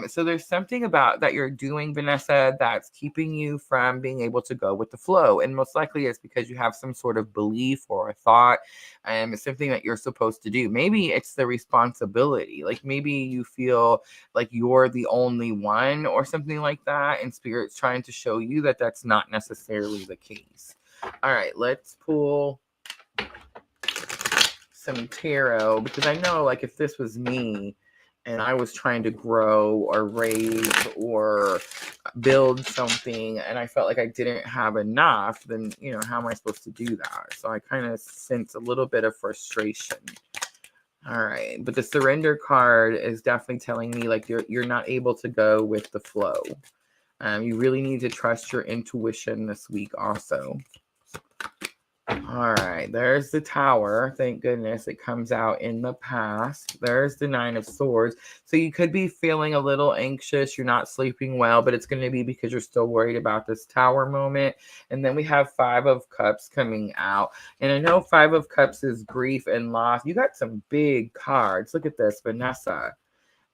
So there's something about that you're doing, Vanessa, that's keeping you from being able to go with the flow. And most likely it's because you have some sort of belief or a thought. It's something that you're supposed to do. Maybe it's the responsibility. Like maybe you feel like you're the only one or something like that. And Spirit's trying to show you that that's not necessarily the case. All right, let's pull some tarot, because I know, like, if this was me and I was trying to grow or raise or build something and I felt like I didn't have enough, then, you know, how am I supposed to do that? So I kind of sense a little bit of frustration. All right, but the Surrender card is definitely telling me like you're not able to go with the flow. You really need to trust your intuition this week also. All right, there's the Tower. Thank goodness it comes out in the past. There's the 9 of Swords. So you could be feeling a little anxious. You're not sleeping well, but it's going to be because you're still worried about this Tower moment. And then we have 5 of Cups coming out. And I know 5 of Cups is grief and loss. You got some big cards. Look at this, Vanessa.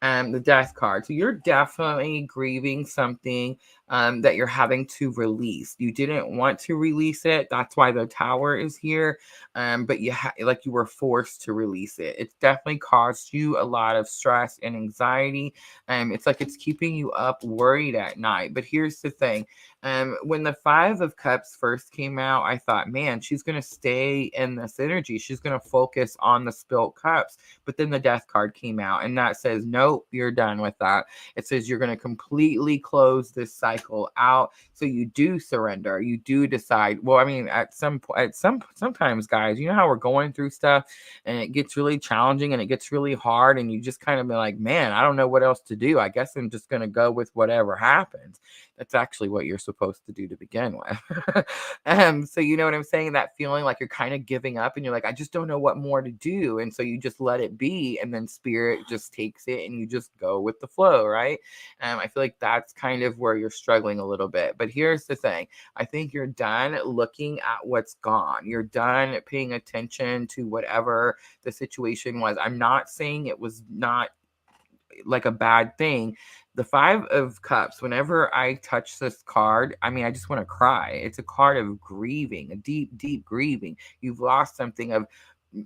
The Death card. So you're definitely grieving something that you're having to release. You didn't want to release it. That's why the Tower is here. But you like you were forced to release it. It's definitely caused you a lot of stress and anxiety. It's like it's keeping you up worried at night. But here's the thing. When the 5 of Cups first came out, I thought, man, she's going to stay in this energy. She's going to focus on the spilt cups. But then the Death card came out, and that says, nope, you're done with that. It says you're going to completely close this cycle out. So you do surrender. You do decide. Well, I mean, sometimes, guys, you know how we're going through stuff, and it gets really challenging, and it gets really hard, and you just kind of be like, man, I don't know what else to do. I guess I'm just going to go with whatever happens. That's actually what you're supposed to do to begin with. So you know what I'm saying? That feeling like you're kind of giving up and you're like, I just don't know what more to do. And so you just let it be. And then Spirit just takes it and you just go with the flow, right? I feel like that's kind of where you're struggling a little bit. But here's the thing. I think you're done looking at what's gone. You're done paying attention to whatever the situation was. I'm not saying it was not like a bad thing. The 5 of Cups, whenever I touch this card, I mean, I just want to cry. It's a card of grieving, a deep, deep grieving. You've lost something of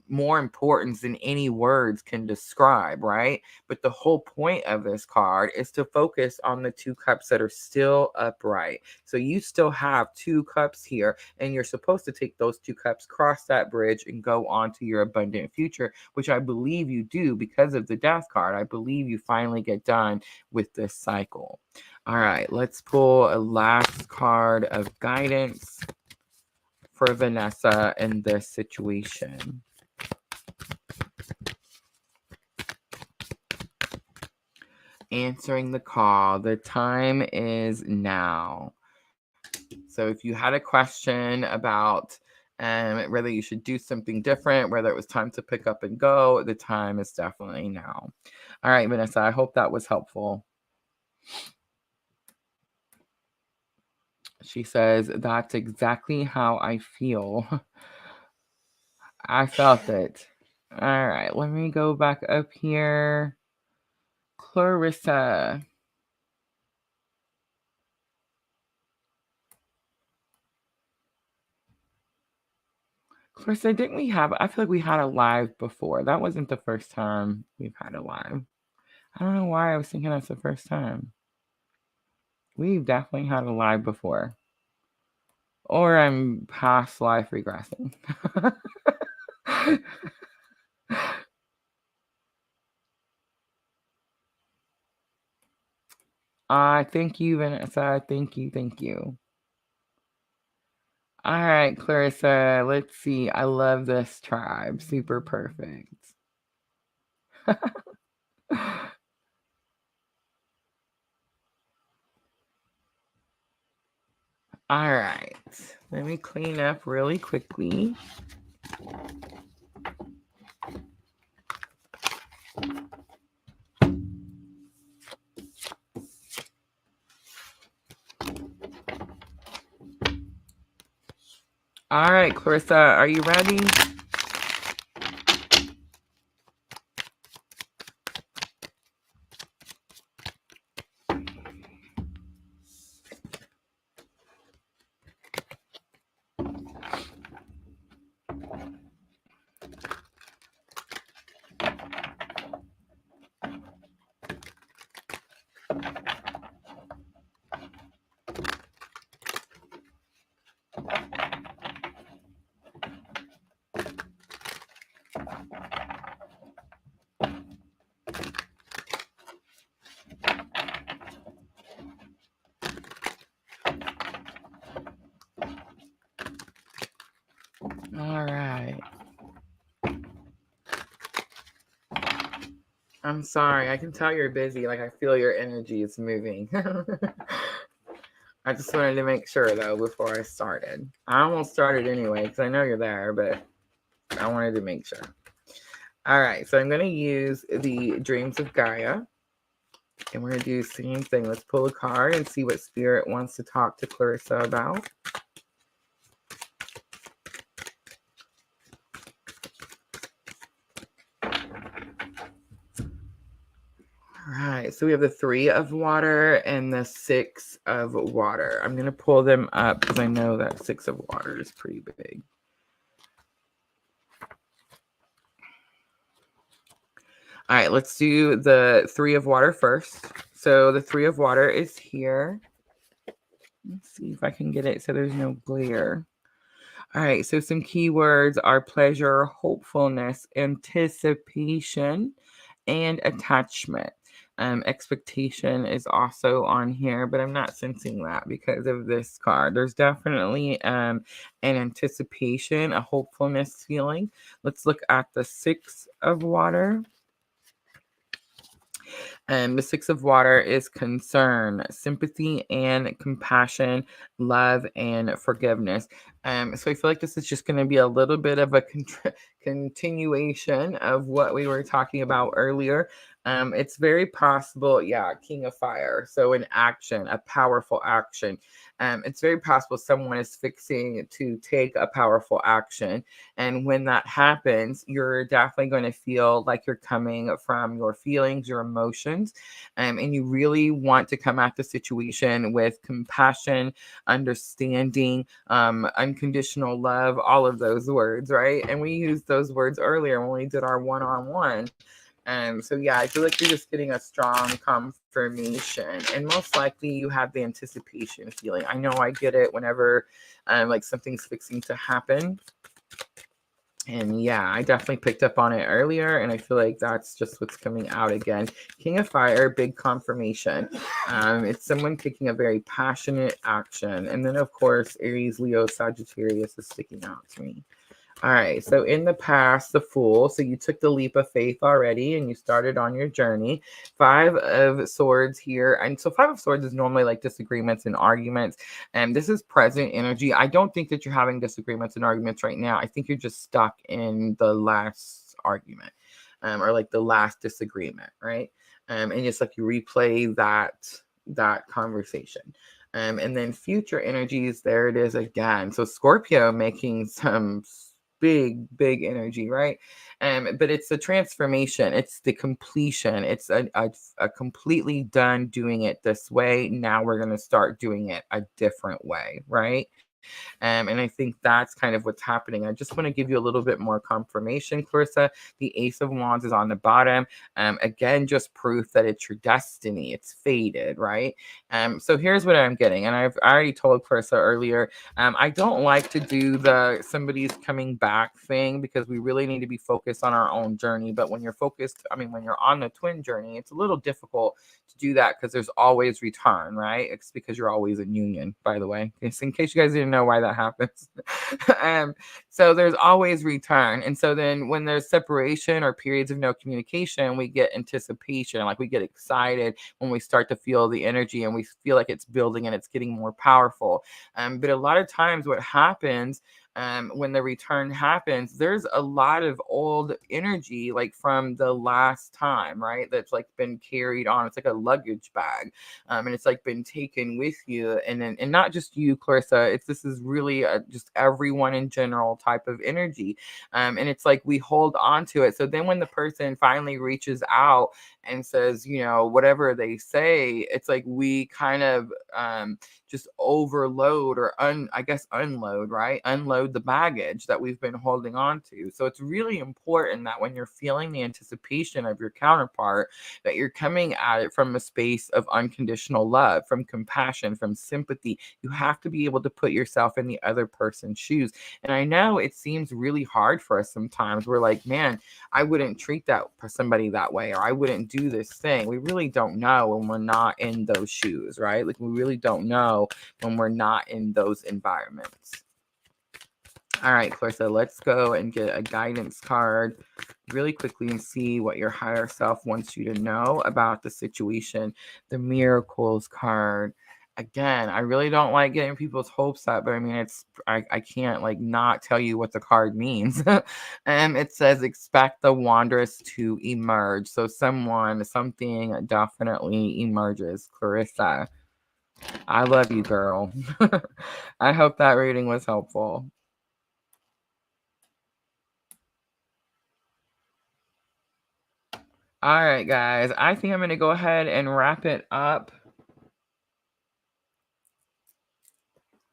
more importance than any words can describe, right? But the whole point of this card is to focus on the 2 cups that are still upright. So you still have 2 cups here, and you're supposed to take those 2 cups, cross that bridge, and go on to your abundant future, which I believe you do because of the Death card. I believe you finally get done with this cycle. All right, let's pull a last card of guidance for Vanessa in this situation. Answering the call. The time is now. So if you had a question about Whether you should do something different, whether it was time to pick up and go, the time is definitely now. All right, Vanessa, I hope that was helpful. She says, that's exactly how I feel. I felt it. All right, let me go back up here. Clarissa. Clarissa, didn't we have, I feel like we had a live before. That wasn't the first time we've had a live. I don't know why I was thinking that's the first time. We've definitely had a live before. Or I'm past life regressing. Thank you, Vanessa. Thank you. Thank you. All right, Clarissa. Let's see. I love this tribe. Super perfect. All right. Let me clean up really quickly. All right, Clarissa, are you ready? All right. I'm sorry. I can tell you're busy. Like, I feel your energy is moving. I just wanted to make sure, though, before I started. I almost started anyway, because I know you're there, but I wanted to make sure. All right. So I'm going to use the Dreams of Gaia. And we're going to do the same thing. Let's pull a card and see what Spirit wants to talk to Clarissa about. All right, so we have the 3 of water and the 6 of water. I'm going to pull them up because I know that 6 of water is pretty big. All right, let's do the 3 of water first. So the 3 of water is here. Let's see if I can get it so there's no glare. All right, so some keywords are pleasure, hopefulness, anticipation, and attachment. Expectation is also on here, but I'm not sensing that because of this card. There's definitely an anticipation, a hopefulness feeling. Let's look at the 6 of water. The 6 of water is concern, sympathy and compassion, love and forgiveness. So I feel like this is just going to be a little bit of a continuation of what we were talking about earlier. It's very possible, King of Fire. So an action, a powerful action. It's very possible someone is fixing to take a powerful action. And when that happens, you're definitely going to feel like you're coming from your feelings, your emotions, and you really want to come at the situation with compassion, understanding, unconditional love, all of those words, right? And we used those words earlier when we did our one-on-one. So I feel like you're just getting a strong confirmation, and most likely you have the anticipation feeling. I know I get it whenever like something's fixing to happen. And I definitely picked up on it earlier, and I feel like that's just what's coming out again. King of Fire, big confirmation. It's someone taking a very passionate action. And then, of course, Aries, Leo, Sagittarius is sticking out to me. All right, so in the past, the Fool, so you took the leap of faith already and you started on your journey. Five of Swords here. And so Five of Swords is normally like disagreements and arguments. And this is present energy. I don't think that you're having disagreements and arguments right now. I think you're just stuck in the last argument, or like the last disagreement, right? And it's like you replay that conversation. And then future energies, there it is again. So Scorpio making some big energy, right? But it's the transformation, it's the completion, it's a completely done doing it this way. Now we're going to start doing it a different way, right? And I think that's kind of what's happening. I just want to give you a little bit more confirmation, Clarissa. The Ace of Wands is on the bottom. Again, just proof that it's your destiny. It's fated, right? So here's what I'm getting. And I already told Clarissa earlier, I don't like to do the somebody's coming back thing because we really need to be focused on our own journey. But when you're focused, I mean, when you're on the twin journey, it's a little difficult to do that because there's always return, right? It's because you're always in union, by the way, just in case you guys didn't know why that happens. So there's always return. And so then when there's separation or periods of no communication, we get anticipation, like we get excited when we start to feel the energy and we feel like it's building and it's getting more powerful. But a lot of times what happens when the return happens, there's a lot of old energy, like from the last time, right? That's like been carried on. It's like a luggage bag, and it's like been taken with you, and not just you, Clarissa. This is really just everyone in general type of energy, and it's like we hold on to it. So then when the person finally reaches out and says, whatever they say, it's like we kind of just overload or unload, right? Unload the baggage that we've been holding on to. So it's really important that when you're feeling the anticipation of your counterpart, that you're coming at it from a space of unconditional love, from compassion, from sympathy. You have to be able to put yourself in the other person's shoes. And I know it seems really hard for us sometimes. We're like, man, I wouldn't treat somebody that way, or I wouldn't do this thing. We really don't know when we're not in those shoes, right? Like we really don't know when we're not in those environments. All right, Clarissa, let's go and get a guidance card really quickly and see what your higher self wants you to know about the situation. The Miracles card. Again, I really don't like getting people's hopes up, but I mean, I can't like not tell you what the card means. And it says, expect the wanderers to emerge. So something definitely emerges. Clarissa, I love you, girl. I hope that reading was helpful. All right, guys. I think I'm going to go ahead and wrap it up.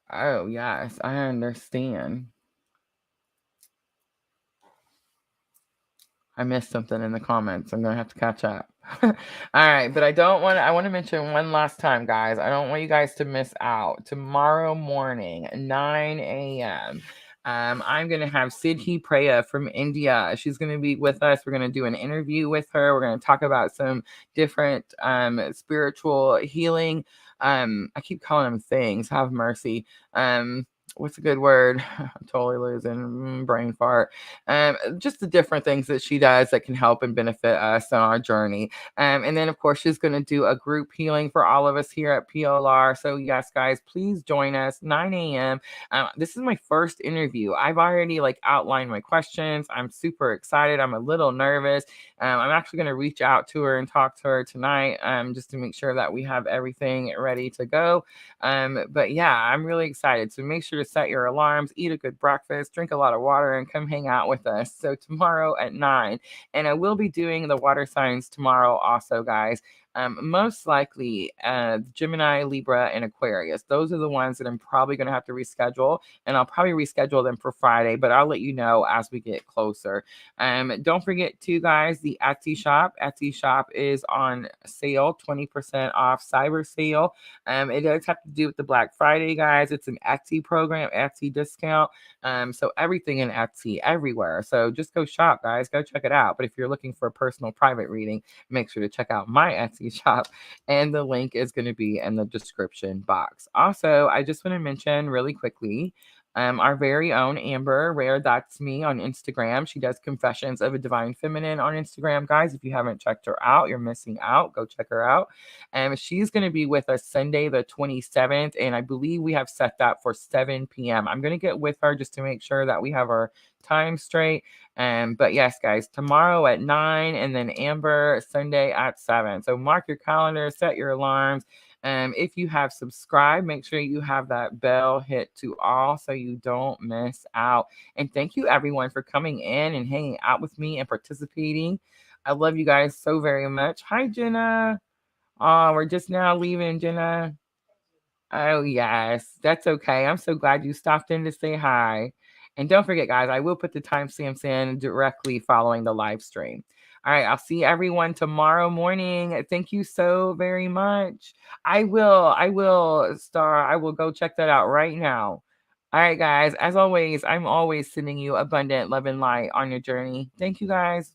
Oh, yes. I understand. I missed something in the comments. I'm going to have to catch up. All right. But I want to mention one last time, guys. I don't want you guys to miss out. Tomorrow morning, 9 a.m., I'm going to have Siddhi Preya from India. She's going to be with us. We're going to do an interview with her. We're going to talk about some different spiritual healing. I keep calling them things. Have mercy. What's a good word? I'm totally losing brain fart. Just the different things that she does that can help and benefit us on our journey. And then, of course, she's going to do a group healing for all of us here at PLR. So, yes, guys, please join us, 9 a.m. This is my first interview. I've already outlined my questions. I'm super excited. I'm a little nervous. I'm actually going to reach out to her and talk to her tonight just to make sure that we have everything ready to go. But yeah, I'm really excited. So make sure to set your alarms, eat a good breakfast, drink a lot of water, and come hang out with us. So tomorrow at 9. And I will be doing the water signs tomorrow also, guys. Most likely Gemini, Libra, and Aquarius. Those are the ones that I'm probably going to have to reschedule, and I'll probably reschedule them for Friday, but I'll let you know as we get closer. Don't forget to, guys, the Etsy shop. Etsy shop is on sale, 20% off cyber sale. It does have to do with the Black Friday, guys. It's an Etsy program, Etsy discount. So everything in Etsy, everywhere. So just go shop, guys. Go check it out. But if you're looking for a personal private reading, make sure to check out my Etsy shop, and the link is going to be in the description box. Also, I just want to mention really quickly, Our very own Amber Rare, that's me on Instagram. She does Confessions of a Divine Feminine on Instagram, guys. If you haven't checked her out, you're missing out. Go check her out. She's going to be with us Sunday the 27th, and I believe we have set that for 7 p.m. I'm going to get with her just to make sure that we have our time straight. But yes, guys, tomorrow at 9, and then Amber Sunday at 7. So mark your calendar, set your alarms. If you have subscribed, make sure you have that bell hit to all so you don't miss out. And thank you everyone for coming in and hanging out with me and participating. I love you guys so very much. Hi, Jenna. Oh, we're just now leaving, Jenna. Oh, yes. That's okay. I'm so glad you stopped in to say hi. And don't forget, guys, I will put the timestamps in directly following the live stream. All right, I'll see everyone tomorrow morning. Thank you so very much. Star. I will go check that out right now. All right, guys. As always, I'm always sending you abundant love and light on your journey. Thank you, guys.